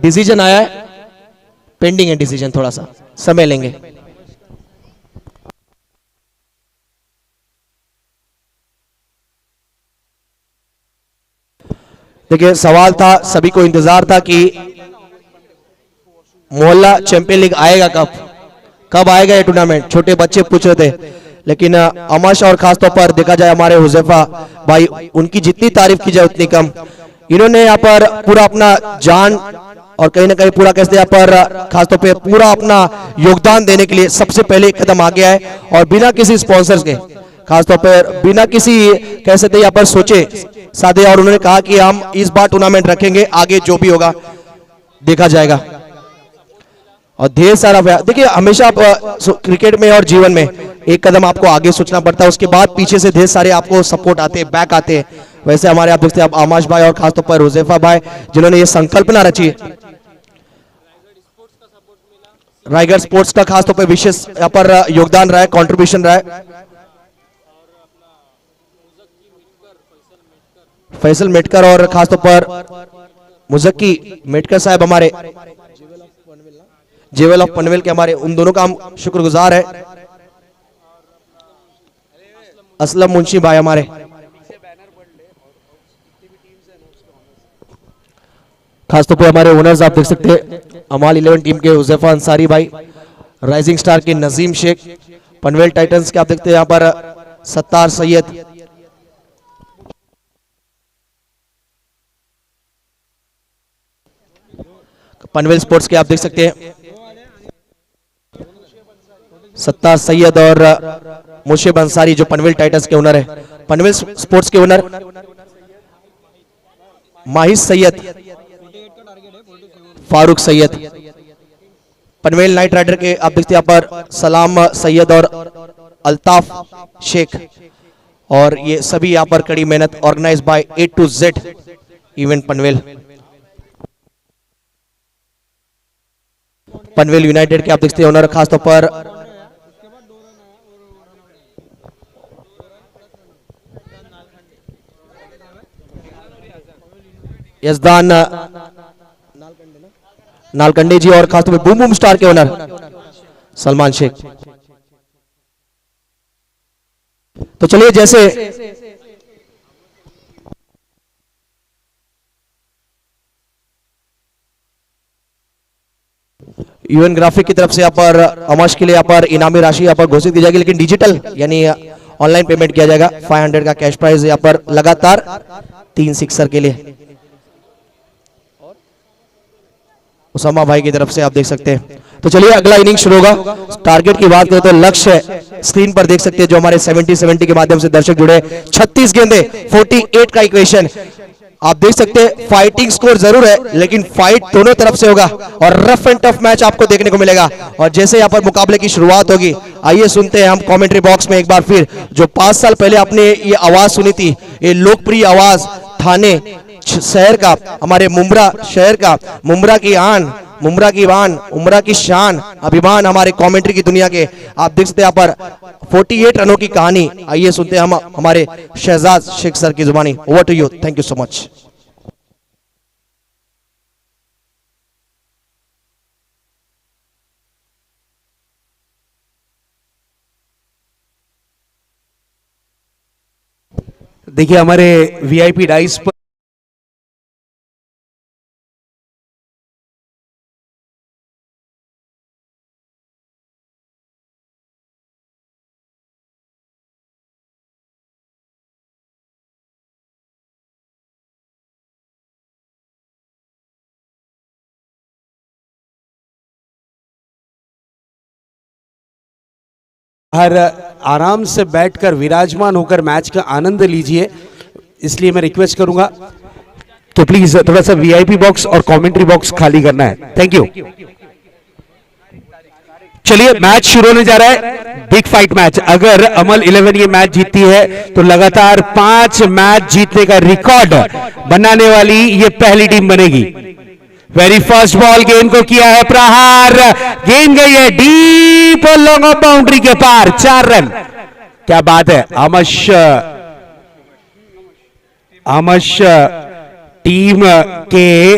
डिसीजन आया है, पेंडिंग है डिसीजन, थोड़ा सा समय लेंगे। देखिए सवाल था, सभी को इंतजार था कि मोहल्ला चैंपियन लीग आएगा कब आएगा ये टूर्नामेंट, छोटे बच्चे पूछ रहे थे। लेकिन अमाश और खासतौर पर देखा जाए हमारे हुजैफा भाई, उनकी जितनी तारीफ की जाए उतनी कम। इन्होंने यहाँ पर पूरा अपना जान और कहीं ना कहीं पूरा कैसे यहाँ पर खासतौर पे पूरा अपना योगदान देने के लिए सबसे पहले एक कदम आगे आए, और बिना किसी स्पॉन्सर्स के, खासतौर पर बिना किसी कह सकते यहाँ पर सोचे साधे, और उन्होंने कहा कि हम इस बार टूर्नामेंट रखेंगे, आगे जो भी होगा देखा जाएगा। और ढेर सारा देखिए, हमेशा क्रिकेट में और जीवन में एक कदम आपको आगे सोचना पड़ता है, उसके बाद पीछे से ढेर सारे आपको सपोर्ट आते हैं, बैक आते हैं। वैसे हमारे आप देखते हैं आमाश भाई और खासतौर पर हुजैफा भाई जिन्होंने ये संकल्पना रची है, रायगढ़ स्पोर्ट्स का खासतौर पर विशेष यहाँ पर योगदान रहा है, कॉन्ट्रीब्यूशन रहा है। फैसल मेटकर और खासतौर पर मुजक्की मेटकर साहब हमारे जेवल ऑफ पनवेल के, हमारे उन दोनों का हम शुक्रगुजार है। असलम मुंशी भाई हमारे, खासतौर पर हमारे ओनर्स आप देख सकते हैं, अमाल 11 टीम के हुजैफा अंसारी भाई, राइजिंग स्टार के नजीम शेख, पनवेल टाइटंस के आप देखते हैं यहाँ पर सत्तार सैयद, पनवेल स्पोर्ट्स के आप देख सकते हैं सत्तार सैयद और मुशीब अंसारी जो पनवेल टाइटंस के ओनर है। पनवेल स्पोर्ट्स के ओनर माहिर सैयद, फारूक सैयद, पनवेल नाइट राइडर के आप देखते हैं यहाँ पर सलाम सैयद और अल्ताफ शेख, और ये सभी यहाँ पर कड़ी मेहनत, organize by A to Z event Panvel. Panvel United के आप देखते हैं ओनर खासतौर पर यजदान नालकंडे जी, और खासतौर पर बूम बूम स्टार के ओनर सलमान शेख। तो चलिए जैसे यूएन ग्राफिक की तरफ से यहाँ पर अमश के लिए यहाँ पर इनामी राशि यहाँ पर घोषित की जाएगी, लेकिन डिजिटल यानी ऑनलाइन पेमेंट किया जाएगा। 500 का कैश प्राइज यहाँ पर लगातार 3 सिक्सर के लिए उसामा भाई की तरफ से आप देख सकते हैं। तो चलिए अगला इनिंग शुरू होगा। टारगेट की बात करें तो लक्ष्य स्क्रीन पर देख सकते हैं जो हमारे 70-70 के माध्यम से दर्शक जुड़े। 36 गेंदे 48 का इक्वेशन आप देख सकते हैं। फाइटिंग स्कोर जरूर है लेकिन फाइट दोनों तरफ से होगा और रफ एंड टफ मैच आपको देखने को मिलेगा। और जैसे यहाँ पर मुकाबले की शुरुआत होगी, आइए सुनते हैं हम कमेंट्री बॉक्स में एक बार फिर जो 5 साल पहले आपने ये आवाज सुनी थी, ये लोकप्रिय आवाज थाने शहर का, हमारे मुंब्रा शहर का, मुंब्रा की आन, मुंब्रा की बान, उमरा की शान, अभिमान हमारे कमेंट्री की दुनिया के। आप देख सकते हैं यहाँ पर 48 रनों की कहानी। आइए सुनते हैं हम हमारे शहजाद शेख सर की जुबानी। Over to you, thank you so much. देखिए हमारे वीआईपी डाइस पर हर आराम से बैठकर विराजमान होकर मैच का आनंद लीजिए, इसलिए मैं रिक्वेस्ट करूंगा तो प्लीज थोड़ा सा वीआईपी बॉक्स और कमेंट्री बॉक्स खाली करना है। Thank you. चलिए मैच शुरू होने जा रहा है, बिग फाइट मैच। अगर अमल 11 ये मैच जीतती है तो लगातार 5 मैच जीतने का रिकॉर्ड बनाने वाली ये पहली टीम बनेगी। वेरी फर्स्ट बॉल, गेंद को किया है प्रहार, गेंद गई है डीप और लॉन्ग ऑफ बाउंड्री के पार, 4 रन। क्या बात है। आमश टीम के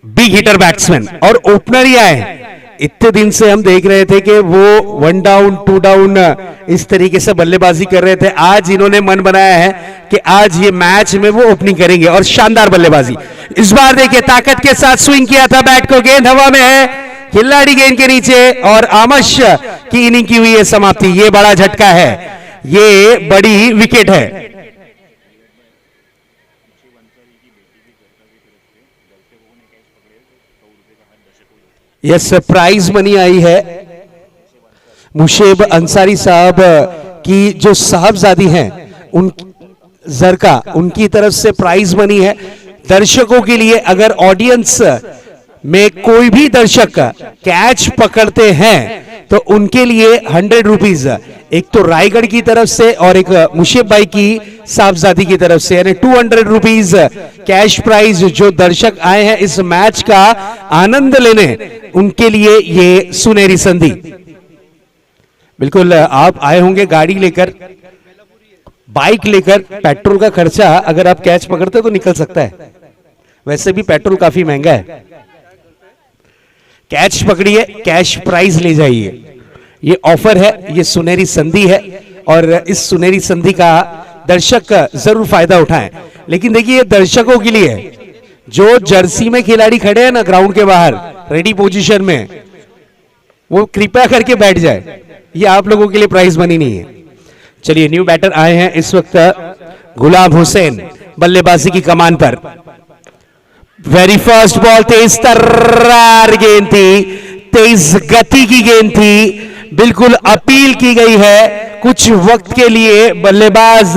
बिग हिटर बैट्समैन और ओपनर ही आए। इतने दिन से हम देख रहे थे कि वो 1 डाउन 2 डाउन इस तरीके से बल्लेबाजी कर रहे थे। आज इन्होंने मन बनाया है कि आज ये मैच में वो ओपनिंग करेंगे और शानदार बल्लेबाजी। इस बार देखिए ताकत के साथ स्विंग किया था बैट को, गेंद हवा में है, खिलाड़ी गेंद के नीचे और आमश की इनिंग की हुई है समाप्ति। ये बड़ा झटका है, ये बड़ी विकेट है। यह सरप्राइज मनी आई है मुशेब अंसारी साहब की जो साहबजादी हैं उन जरका, उनकी तरफ से प्राइज मनी है दर्शकों के लिए। अगर ऑडियंस में कोई भी दर्शक कैच पकड़ते हैं तो उनके लिए 100 रुपीज, एक तो रायगढ़ की तरफ से और एक मुशेब भाई की साहबजादी की तरफ से, यानी 200 रुपीज कैश प्राइज जो दर्शक आए हैं इस मैच का आनंद लेने, उनके लिए ये सुनहरी संधि। बिल्कुल आप आए होंगे गाड़ी लेकर, बाइक लेकर, पेट्रोल का खर्चा अगर आप कैच पकड़ते तो निकल सकता है, वैसे भी पेट्रोल काफी महंगा है। कैच पकड़िए, कैश प्राइज ले जाइए, ये ऑफर है, ये सुनहरी संधि है और इस सुनहरी संधि का दर्शक जरूर फायदा उठाएं। लेकिन देखिए ये दर्शकों के लिए, जो जर्सी में खिलाड़ी खड़े हैं ना ग्राउंड के बाहर रेडी पोजीशन में, वो कृपया करके बैठ जाए, ये आप लोगों के लिए प्राइज मनी नहीं है। चलिए न्यू बैटर आए हैं इस वक्त, गुलाम हुसैन बल्लेबाजी की कमान पर। वेरी फर्स्ट बॉल, तेज तर्रार गेंद थी, तेज गति की गेंद थी, बिल्कुल अपील की गई है। कुछ वक्त के लिए बल्लेबाज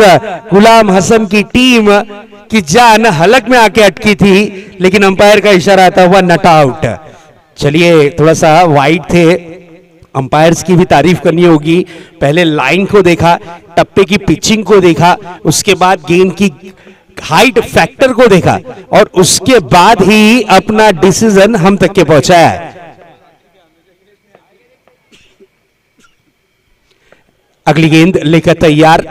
गुलाम हसन की टीम की जान हलक में आके अटकी थी, लेकिन अंपायर का इशारा आता हुआ नट आउट। चलिए थोड़ा सा वाइड थे, अंपायर्स की भी तारीफ करनी होगी। पहले लाइन को देखा, टप्पे की पिचिंग को देखा, उसके बाद गेंद की हाइट फैक्टर को देखा और उसके बाद ही अपना डिसीजन हम तक के पहुंचाया है। अगली गेंद लेकर तैयार,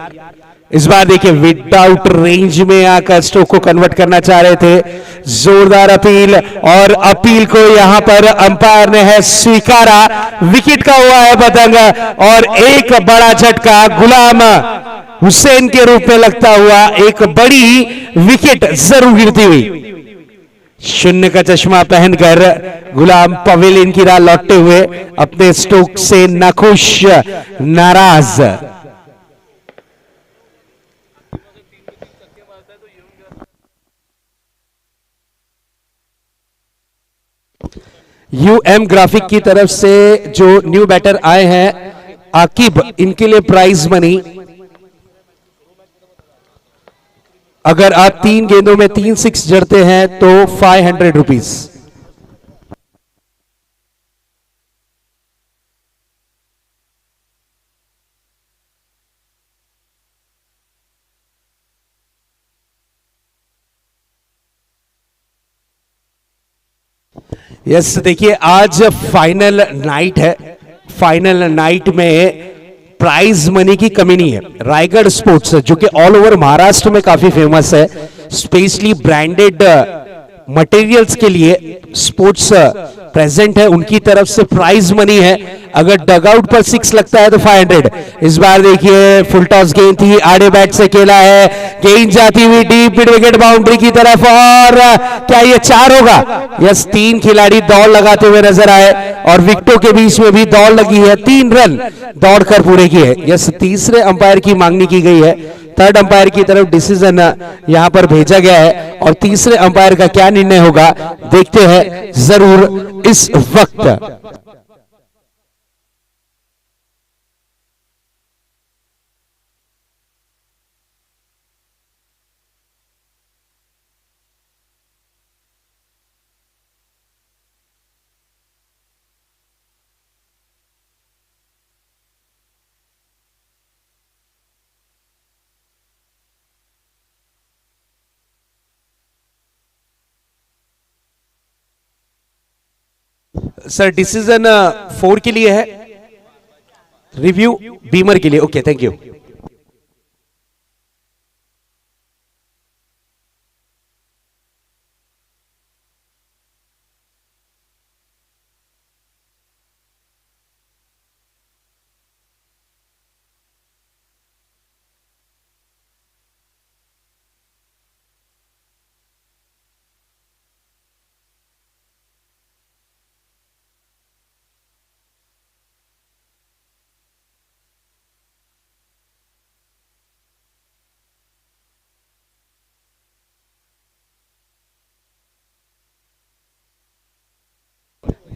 इस बार देखिए विदाउट रेंज में आकर स्ट्रोक को कन्वर्ट करना चाह रहे थे। जोरदार अपील और अपील को यहां पर अंपायर ने है स्वीकारा। विकेट का हुआ है पतंग और एक बड़ा झटका गुलाम हुसैन के रूप में लगता हुआ एक बड़ी विकेट जरूर गिरती हुई। शून्य का चश्मा पहनकर गुलाम पवेलियन की राह लौटते हुए अपने स्ट्रोक से नाखुश, नाराज। यूएम ग्राफिक की तरफ से जो न्यू बैटर आए हैं आकिब, इनके लिए प्राइज मनी, अगर आप 3 गेंदों में 3 6 जड़ते हैं तो 500 रुपीज। यस, देखिए आज फाइनल नाइट है। फाइनल नाइट में प्राइज मनी की कमी नहीं है। रायगढ़ स्पोर्ट्स जो कि ऑल ओवर महाराष्ट्र में काफी फेमस है, स्पेशली ब्रांडेड मटेरियल्स के लिए स्पोर्ट्स प्रेजेंट है, उनकी तरफ से प्राइज मनी है। अगर डगआउट पर 6 लगता है तो 500। इस बार देखिए फुल टॉस गेंद थी, आड़े बैट से खेला है, गेंद जाती हुई डीप मिड विकेट बाउंड्री की तरफ, और क्या ये 4 होगा? यस, 3 खिलाड़ी दौड़ लगाते हुए नजर आए और विकेटों के बीच में भी दौड़ लगी है, 3 रन दौड़कर पूरे किए। यस, तीसरे अंपायर की मांगनी की गई है, थर्ड अंपायर की तरफ डिसीजन यहां पर भेजा गया है और तीसरे अंपायर का क्या निर्णय होगा देखते हैं जरूर इस वक्त। सर डिसीजन 4 के लिए है, रिव्यू बीमर के लिए। Okay, thank you.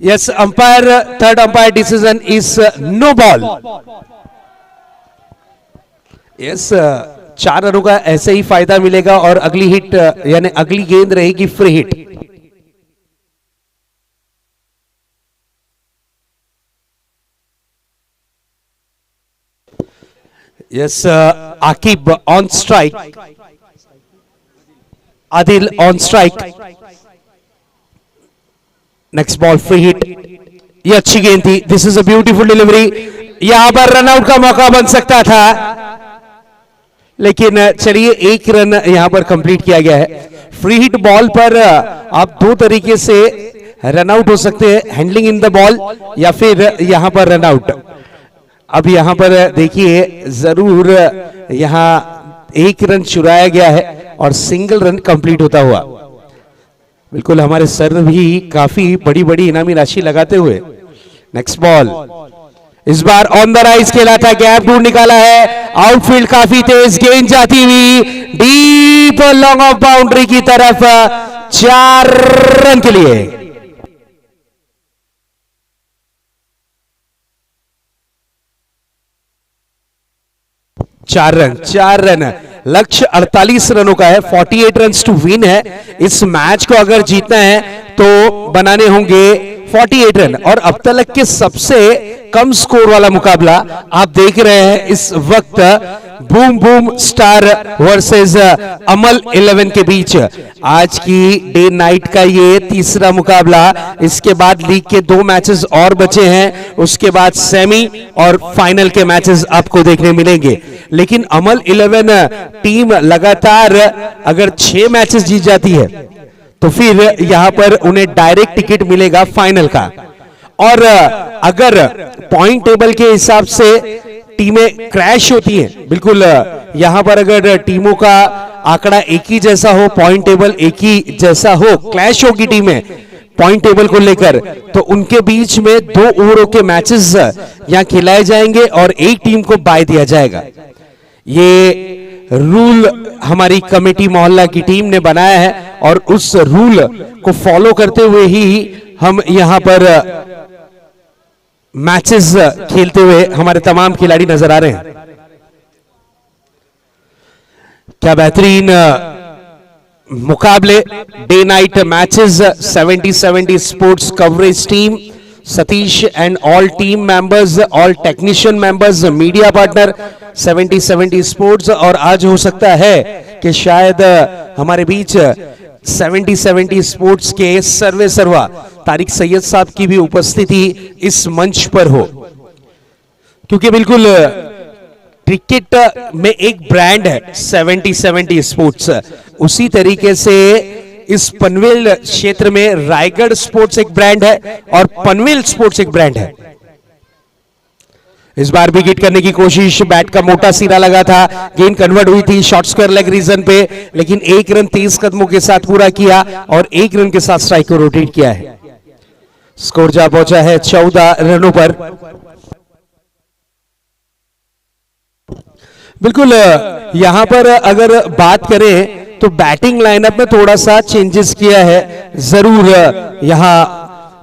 Yes, umpire, third umpire decision is no ball. Yes, 4 रनों का ऐसे ही फायदा मिलेगा और अगली हिट यानी अगली गेंद रहेगी free hit. Yes, Akib on strike. Adil on strike. Next ball free hit, ये अच्छी गेंद थी, this is a beautiful delivery, यहां पर रनआउट का मौका बन सकता था लेकिन चलिए 1 रन यहां पर कंप्लीट किया गया है। फ्री हिट बॉल पर आप 2 तरीके से रनआउट हो सकते हैं, हैंडलिंग इन द बॉल या फिर यहां पर रनआउट। अब यहां पर देखिए जरूर यहां 1 रन चुराया गया है और सिंगल रन कंप्लीट होता हुआ। बिल्कुल हमारे सर भी काफी बड़ी बड़ी इनामी राशि लगाते हुए। नेक्स्ट बॉल इस बार ऑन द राइज खेला था, गैप ढूंढ निकाला है, आउटफील्ड काफी तेज, गेंद जाती हुई डीप लॉन्ग ऑफ बाउंड्री की तरफ, 4 रन के लिए। चार रन, लक्ष्य 48 रनों का है, 48 रन टू विन है। इस मैच को अगर जीतना है तो बनाने होंगे 48 रन और अब तक के सबसे कम स्कोर वाला मुकाबला आप देख रहे हैं इस वक्त बूम बूम स्टार वर्सेस अमल 11 के बीच। आज की डे नाइट का ये तीसरा मुकाबला, इसके बाद लीग के 2 मैचेस और बचे हैं, उसके बाद सेमी और फाइनल के मैचेस आपको देखने मिलेंगे। लेकिन अमल 11 टीम लगातार अगर 6 मैचेस जीत जाती है तो फिर यहां पर उन्हें डायरेक्ट टिकट मिलेगा फाइनल का। और अगर पॉइंट टेबल के हिसाब से टीमें क्रैश होती हैं। बिल्कुल यहां पर अगर टीमों का आंकड़ा एक ही जैसा हो, पॉइंट टेबल एक ही जैसा हो, क्लैश होगी टीमें पॉइंट टेबल को लेकर, तो उनके बीच में 2 ओवरों के मैचेस यहां खिलाए जाएंगे और एक टीम को बाय दिया जाएगा। ये रूल हमारी कमेटी मोहल्ला की टीम ने बनाया है और उस रूल को फॉलो करते हुए ही हम यहां पर मैचेस खेलते हुए हमारे तमाम खिलाड़ी नजर आ रहे हैं। क्या बेहतरीन मुकाबले, day night matches. 70-70 sports coverage team, Satish and all team members, all technician members, media partner, 70-70 sports. और आज हो सकता है कि शायद हमारे बीच 70-70 स्पोर्ट्स के सर्वे सर्वा तारिक सैयद साहब की भी उपस्थिति इस मंच पर हो, क्योंकि बिल्कुल क्रिकेट में एक ब्रांड है 70-70 स्पोर्ट्स, उसी तरीके से इस पनवेल क्षेत्र में रायगढ़ स्पोर्ट्स एक ब्रांड है और पनवेल स्पोर्ट्स एक ब्रांड है। इस बार भी हिट करने की कोशिश, बैट का मोटा सिरा लगा था, गेंद कन्वर्ट हुई थी शॉर्ट स्क्वायर लेग रीजन पे, लेकिन 1 रन तेज कदमों के साथ पूरा किया और 1 रन के साथ स्ट्राइक को रोटेट किया है। स्कोर जा पहुंचा है 14 रनों पर। बिल्कुल यहां पर अगर बात करें तो बैटिंग लाइनअप में थोड़ा सा चेंजेस किया है जरूर। यहां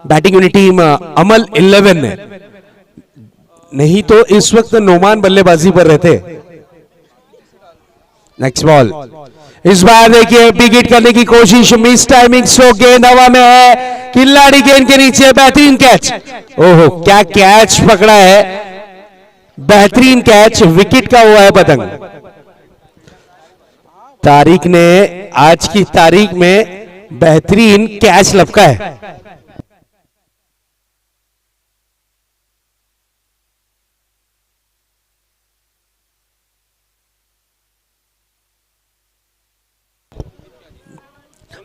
बैटिंग यूनिट टीम अमल 11 ने, नहीं तो इस वक्त नोमान बल्लेबाजी पर रहते। नेक्स्ट बॉल, इस बार देखिए बिग हिट करने की कोशिश, मिस टाइमिंग, स्लो गेंद हवा में है, खिलाड़ी गेंद के नीचे, बेहतरीन कैच। ओहो क्या कैच पकड़ा है, बेहतरीन कैच, विकेट का हुआ है पतंग। तारिक ने आज की तारीख में बेहतरीन कैच लपका है।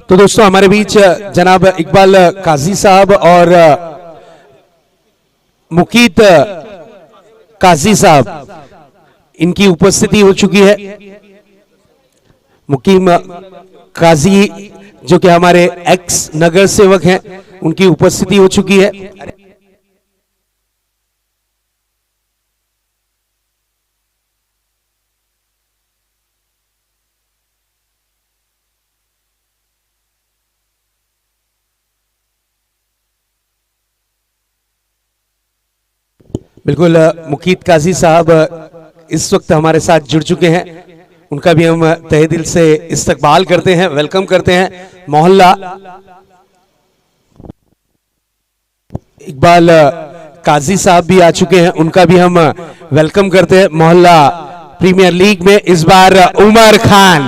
तो दोस्तों हमारे बीच जनाब इकबाल काजी साहब और मुकीत काजी साहब, इनकी उपस्थिति हो चुकी है। मुकीम काजी जो कि हमारे एक्स नगर सेवक हैं, उनकी उपस्थिति हो चुकी है। बिल्कुल मुकीत काजी साहब इस वक्त हमारे साथ जुड़ चुके हैं, उनका भी हम तहे दिल से इस्तकबाल करते हैं, वेलकम करते हैं। मोहल्ला इकबाल काजी साहब भी आ चुके हैं, उनका भी हम वेलकम करते हैं। मोहल्ला प्रीमियर लीग में इस बार उमर खान,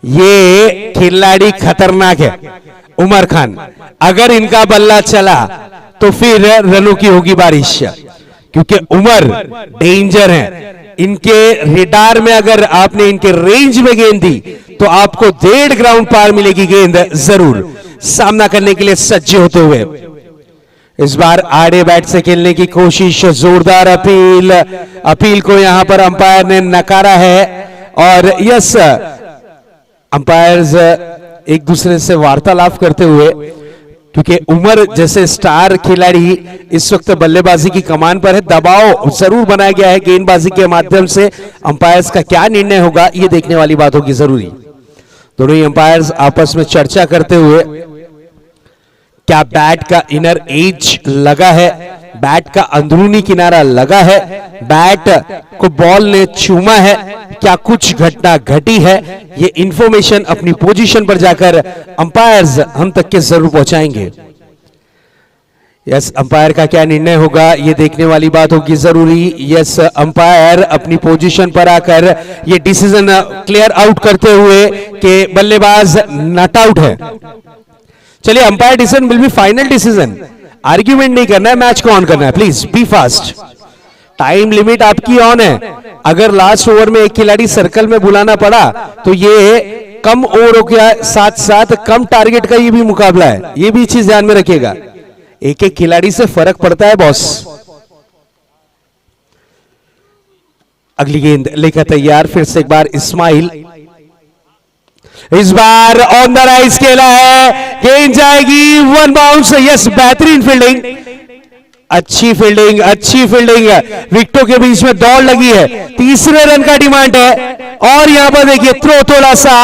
ये खिलाड़ी खतरनाक है। उमर खान, अगर इनका बल्ला चला तो फिर रनों की होगी बारिश, क्योंकि उमर डेंजर है। इनके रेडार में अगर आपने इनके रेंज में गेंद दी तो आपको 1.5 ग्राउंड पार मिलेगी गेंद जरूर, सामना करने के लिए सज्ज होते हुए। इस बार आड़े बैट से खेलने की कोशिश, जोरदार अपील, अपील को यहां पर अंपायर ने नकारा है। और यस, अंपायर्स एक दूसरे से वार्तालाप करते हुए, क्योंकि उमर जैसे स्टार खिलाड़ी इस वक्त बल्लेबाजी की कमान पर है, दबाव जरूर बनाया गया है गेंदबाजी के माध्यम से। अंपायर्स का क्या निर्णय होगा ये देखने वाली बात होगी जरूरी। दोनों ही अंपायर्स आपस में चर्चा करते हुए, क्या बैट का इनर एज लगा है, बैट का अंदरूनी किनारा लगा है, बैट को बॉल ने चूमा है, क्या कुछ घटना घटी है, ये इंफॉर्मेशन अपनी पोजीशन पर जाकर अंपायर्स हम तक के जरूर पहुंचाएंगे। यस, अंपायर का क्या निर्णय होगा ये देखने वाली बात होगी जरूरी। यस, अंपायर अपनी पोजीशन पर आकर ये डिसीजन क्लियर आउट करते हुए कि बल्लेबाज नॉट आउट है। चलिए, umpire decision will be final decision, argument नहीं करना है, मैच को ऑन करना है। Please be fast, time limit आपकी ऑन है। अगर लास्ट ओवर में एक खिलाड़ी सर्कल में बुलाना पड़ा तो ये कम ओवरों के साथ साथ कम टारगेट का ये भी मुकाबला है, ये भी चीज ध्यान में रखिएगा। एक एक खिलाड़ी से फर्क पड़ता है बॉस। अगली गेंद लेकर तैयार, फिर से एक बार इस्माइल, इस बार ऑन द राइज खेला है, गेंद जाएगी वन बाउंस। यस, बेहतरीन फील्डिंग, अच्छी फील्डिंग, अच्छी फील्डिंग। विकेटों के बीच में दौड़ लगी है, तीसरे रन का डिमांड है और यहां पर देखिए थ्रो थोड़ा सा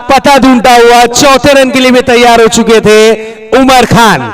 पता ढूंढता हुआ चौथे रन के लिए भी तैयार हो चुके थे उमर खान।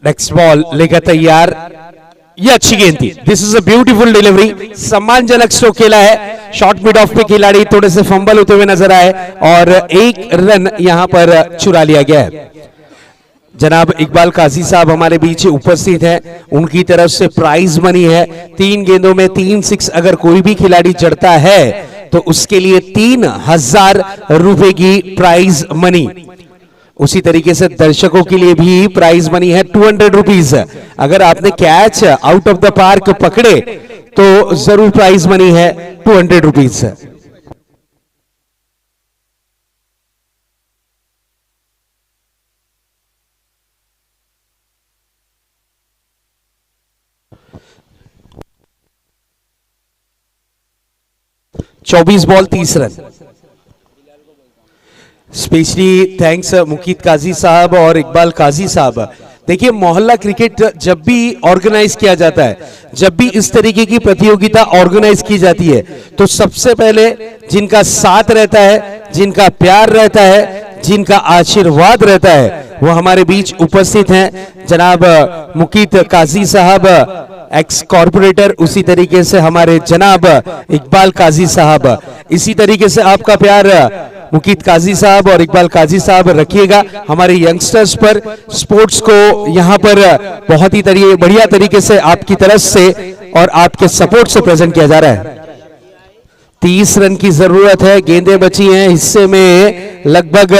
नेक्स्ट बॉल लेकर तैयार, ये अच्छी गेंद थी। This is a beautiful delivery, सम्मानजनक स्ट्रोक खेला है। शॉर्ट मिड ऑफ पे खिलाड़ी थोड़े से फंबल होते हुए नजर आए और एक रन यहां पर चुरा लिया गया है। जनाब इकबाल काजी साहब हमारे बीच उपस्थित हैं, उनकी तरफ से प्राइज मनी है 3 गेंदों में 3 6। अगर कोई भी खिलाड़ी जड़ता है तो उसके लिए 3000 रुपए की प्राइज मनी। उसी तरीके से दर्शकों के लिए भी प्राइज मनी है 200 रुपीज। अगर आपने catch out of the park पकड़े तो जरूर प्राइज मनी है 200 रुपीज। चौबीस बॉल 30 रन। स्पेशली थैंक्स मुकीत काजी साहब और इकबाल काजी साहब। देखिए, मोहल्ला क्रिकेट जब भी ऑर्गेनाइज किया जाता है, जब भी इस तरीके की प्रतियोगिता ऑर्गेनाइज की जाती है, तो सबसे पहले जिनका साथ रहता है, जिनका प्यार रहता है, जिनका आशीर्वाद रहता है, वो हमारे बीच उपस्थित हैं। जनाब मुकीत काजी साहब एक्स कॉर्पोरेटर, उसी तरीके से हमारे जनाब इकबाल काजी साहब। इसी तरीके से आपका प्यार मुकीत काजी साहब और इकबाल काजी साहब रखिएगा हमारे यंगस्टर्स पर। स्पोर्ट्स को यहाँ पर बहुत ही बढ़िया तरीके से आपकी तरफ से और आपके सपोर्ट से प्रेजेंट किया जा रहा है। 30 रन की जरूरत है, गेंदें बची हैं हिस्से में लगभग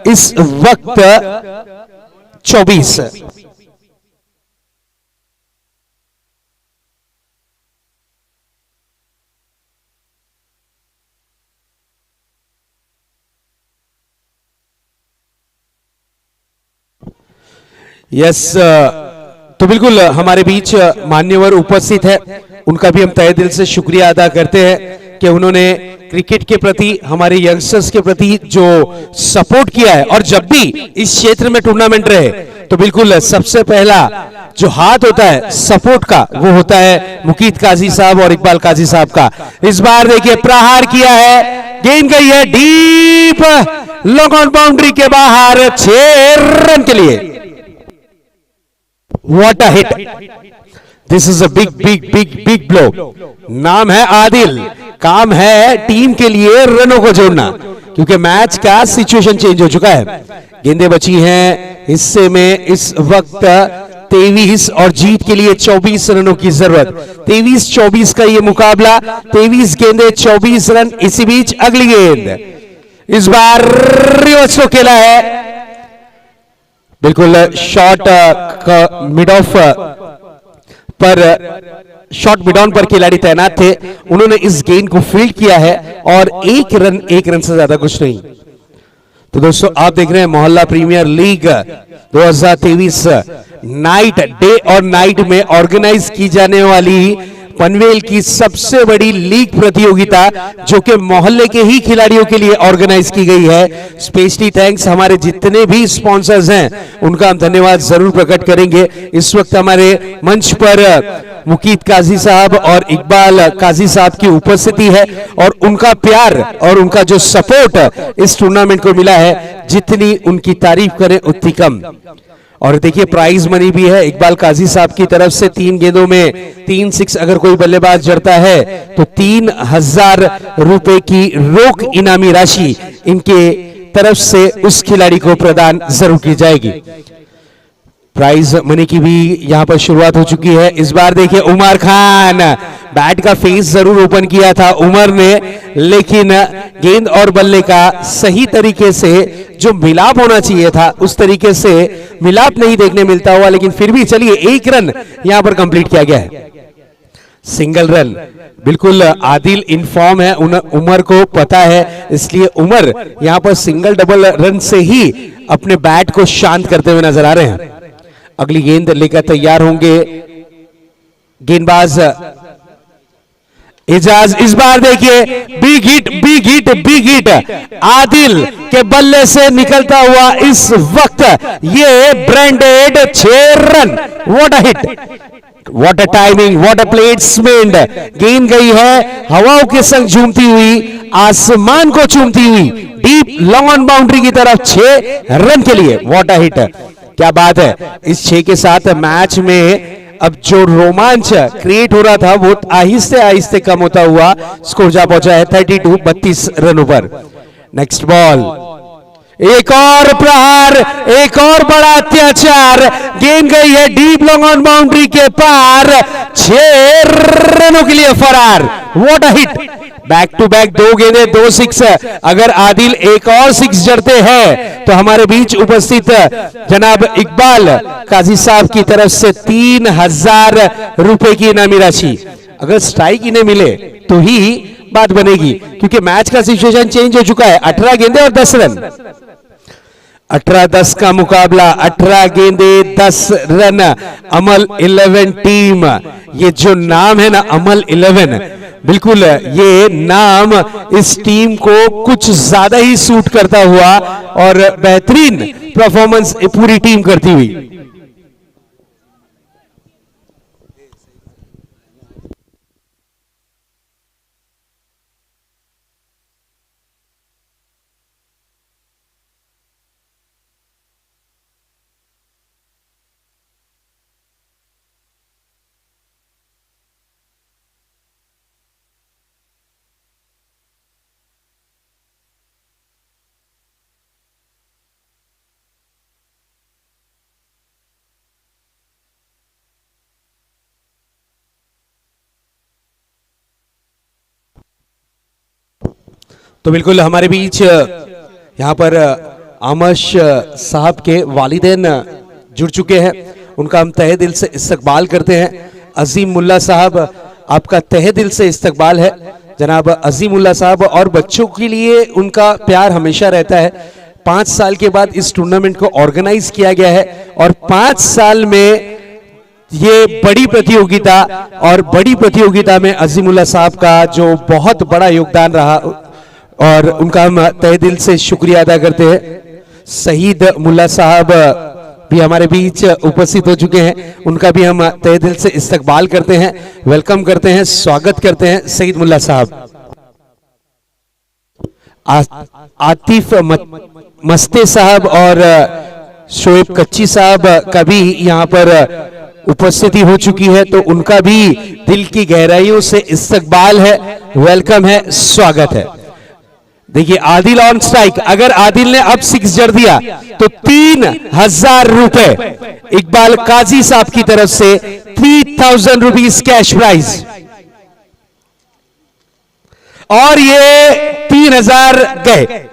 इस वक्त 24। यस, तो बिल्कुल हमारे बीच मान्यवर उपस्थित है, उनका भी हम तहे दिल से शुक्रिया अदा करते हैं कि उन्होंने क्रिकेट के प्रति, हमारे यंगस्टर्स के प्रति जो सपोर्ट किया है। और जब भी इस क्षेत्र में टूर्नामेंट रहे तो बिल्कुल सबसे पहला जो हाथ होता है सपोर्ट का, वो होता है मुकीत काजी साहब और इकबाल काजी साहब का। इस बार देखिए प्रहार किया है, गेंद गई है डीप लॉन्ग ऑन बाउंड्री के बाहर 6 रन के लिए। What a hit! This is a big blow. नाम है आदिल, काम है टीम के लिए रनों को जोड़ना, क्योंकि मैच का सिचुएशन चेंज हो चुका है। गेंदें बची हैं हिस्से में इस वक्त 23 और जीत के लिए 24 रनों की जरूरत। 23-24 का ये मुकाबला, 23 गेंदें 24 रन। इसी बीच अगली गेंद, इस बार रिवर्स को खेला है, बिल्कुल शॉर्ट मिड ऑफ पर, शॉर्ट मिड ऑन पर खिलाड़ी तैनात थे, उन्होंने इस गेंद को फील्ड किया है और एक रन से ज्यादा कुछ नहीं। तो दोस्तों, आप देख रहे हैं मोहल्ला प्रीमियर लीग 2023 नाइट, डे और नाइट में ऑर्गेनाइज की जाने वाली पनवेल की सबसे बड़ी लीग प्रतियोगिता, जो कि मोहल्ले के ही खिलाड़ियों के लिए ऑर्गेनाइज की गई है। स्पेशली थैंक्स हमारे जितने भी स्पॉन्सर्स हैं, उनका हम धन्यवाद जरूर प्रकट करेंगे। इस वक्त हमारे मंच पर मुकीत काजी साहब और इकबाल काजी साहब की उपस्थिति है और उनका प्यार और उनका जो सपोर्ट इस टूर्नामेंट को मिला है, जितनी उनकी तारीफ करें उतनी कम। और देखिए, प्राइज मनी भी है इकबाल काजी साहब की तरफ से। 3 गेंदों में 3 6 अगर कोई बल्लेबाज जड़ता है तो 3000 रुपए की रोक इनामी राशि इनके तरफ से उस खिलाड़ी को प्रदान जरूर की जाएगी। प्राइज मनी की भी यहां पर शुरुआत हो चुकी है। इस बार देखिए उमर खान, बैट का फेस जरूर ओपन किया था उमर ने, लेकिन गेंद और बल्ले का सही तरीके से जो मिलाप होना चाहिए था उस तरीके से मिलाप नहीं देखने मिलता हुआ, लेकिन फिर भी चलिए 1 रन यहां पर कंप्लीट किया गया है। सिंगल रन, बिल्कुल आदिल इनफॉर्म है, उमर को पता है, इसलिए उमर यहां पर सिंगल डबल रन से ही अपने बैट को शांत करते हुए नजर आ रहे हैं। अगली गेंद लेकर तैयार होंगे गेंदबाज एजाज। इस बार देखिए big hit, big hit, big hit Adil के बल्ले से निकलता हुआ इस वक्त ये branded 6 run. What a hit, what a timing, what a placement. गेंद गई है हवाओं के संग झूमती हुई, आसमान को चूमती हुई, डीप लॉन्ग ऑन बाउंड्री की तरफ 6 रन के लिए। व्हाट अ हिट, क्या बात है। इस 6 के साथ मैच में अब जो रोमांच क्रिएट हो रहा था वो आहिस्ते आहिस्ते कम होता हुआ स्कोर जा पहुंचा है 32 रनों पर। नेक्स्ट बॉल, एक और प्रहार, एक और बड़ा अत्याचार। गेंद गई है डीप लॉन्ग ऑन बाउंड्री के पार, 6 रनों के लिए फरार। What a hit, back to back 2 गेंदें 2 सिक्स। अगर आदिल एक और 6 जड़ते हैं तो हमारे बीच उपस्थित जनाब इकबाल काजी साहब की तरफ से 3000 रुपए की इनामी राशि। अगर स्ट्राइक इन्हें मिले तो ही बात बनेगी, क्योंकि मैच का सिचुएशन चेंज हो चुका है। 18 गेंदें और 10 रन, 18-10 का मुकाबला, 18 गेंदे 10 रन। अमल 11 टीम, ये जो नाम है ना अमल 11, बिल्कुल ये नाम इस टीम को कुछ ज्यादा ही सूट करता हुआ और बेहतरीन परफॉर्मेंस पूरी टीम करती हुई। तो बिल्कुल हमारे बीच यहाँ पर आमश साहब के वालिदैन जुड़ चुके हैं, उनका हम तहे दिल से इस्तकबाल करते हैं। अजीम मुल्ला साहब, आपका तहे दिल से इस्तकबाल है जनाब अजीम मुल्ला साहब, और बच्चों के लिए उनका प्यार हमेशा रहता है। 5 साल के बाद इस टूर्नामेंट को ऑर्गेनाइज किया गया है और 5 साल में ये बड़ी प्रतियोगिता, और बड़ी प्रतियोगिता में अजीमुल्लाह साहब का जो बहुत बड़ा योगदान रहा और उनका हम तहे दिल से शुक्रिया अदा करते हैं। शहीद मुल्ला साहब भी हमारे बीच उपस्थित हो चुके हैं, उनका भी हम तहे दिल से इस्तकबाल करते हैं, वेलकम करते हैं, स्वागत करते हैं। शहीद मुल्ला साहब, आतिफ मस्ते साहब और शोएब कच्ची साहब का भी यहाँ पर उपस्थिति हो चुकी है, तो उनका भी दिल की गहराइयों से इस्तकबाल है, वेलकम है, स्वागत है। देखिए आदिल ऑन स्ट्राइक, अगर आदिल ने अब 6 जड़ दिया तो 3000 रुपए इकबाल काजी साहब की तरफ से 3000 रुपीज कैश प्राइज, और ये 3000 गए।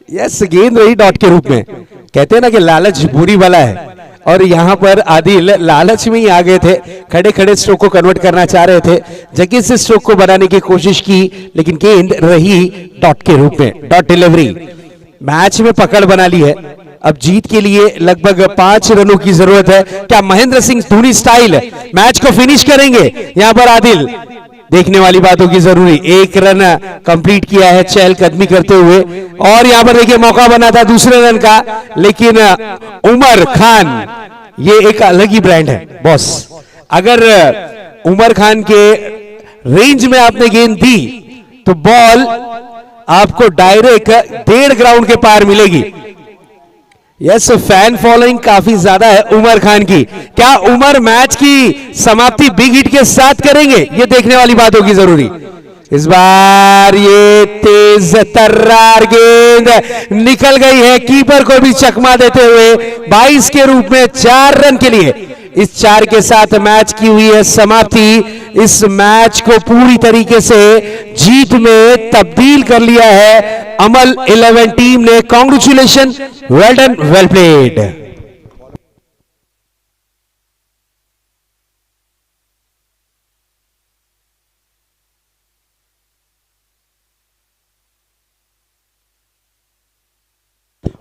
यस, गेंद रही डॉट के रूप में। कहते हैं ना कि लालच बुरी वाला है, और यहां पर आदिल लालच में ही आ गए थे, खड़े खड़े स्ट्रोक को कन्वर्ट करना चाह रहे थे, जगह से स्ट्रोक को बनाने की कोशिश की, लेकिन गेंद रही डॉट के रूप में, डॉट डिलीवरी। मैच में पकड़ बना ली है, अब जीत के लिए लगभग 5 रनों की जरूरत है। क्या महेंद्र सिंह धोनी स्टाइल मैच को फिनिश करेंगे? यहां पर आदिल, देखने वाली बात होगी जरूरी। 1 रन कंप्लीट किया है चहलकदमी करते हुए, और यहां पर देखिए मौका बना था दूसरे रन का, लेकिन उमर खान, ये एक अलग ही ब्रांड है बॉस। अगर उमर खान के रेंज में आपने गेंद दी तो बॉल आपको डायरेक्ट 1.5 ग्राउंड के पार मिलेगी। यस, फैन फॉलोइंग काफी ज्यादा है उमर खान की। क्या उमर मैच की समाप्ति बिग हिट के साथ करेंगे? ये देखने वाली बात होगी जरूरी। इस बार ये तेज तर्रार गेंद निकल गई है, कीपर को भी चकमा देते हुए 22 के रूप में 4 रन के लिए। इस 4 के साथ मैच की हुई है समाप्ति। इस मैच को पूरी तरीके से जीत में तब्दील कर लिया है अमल 11 टीम ने। Congratulation, well done, well played.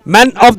Man of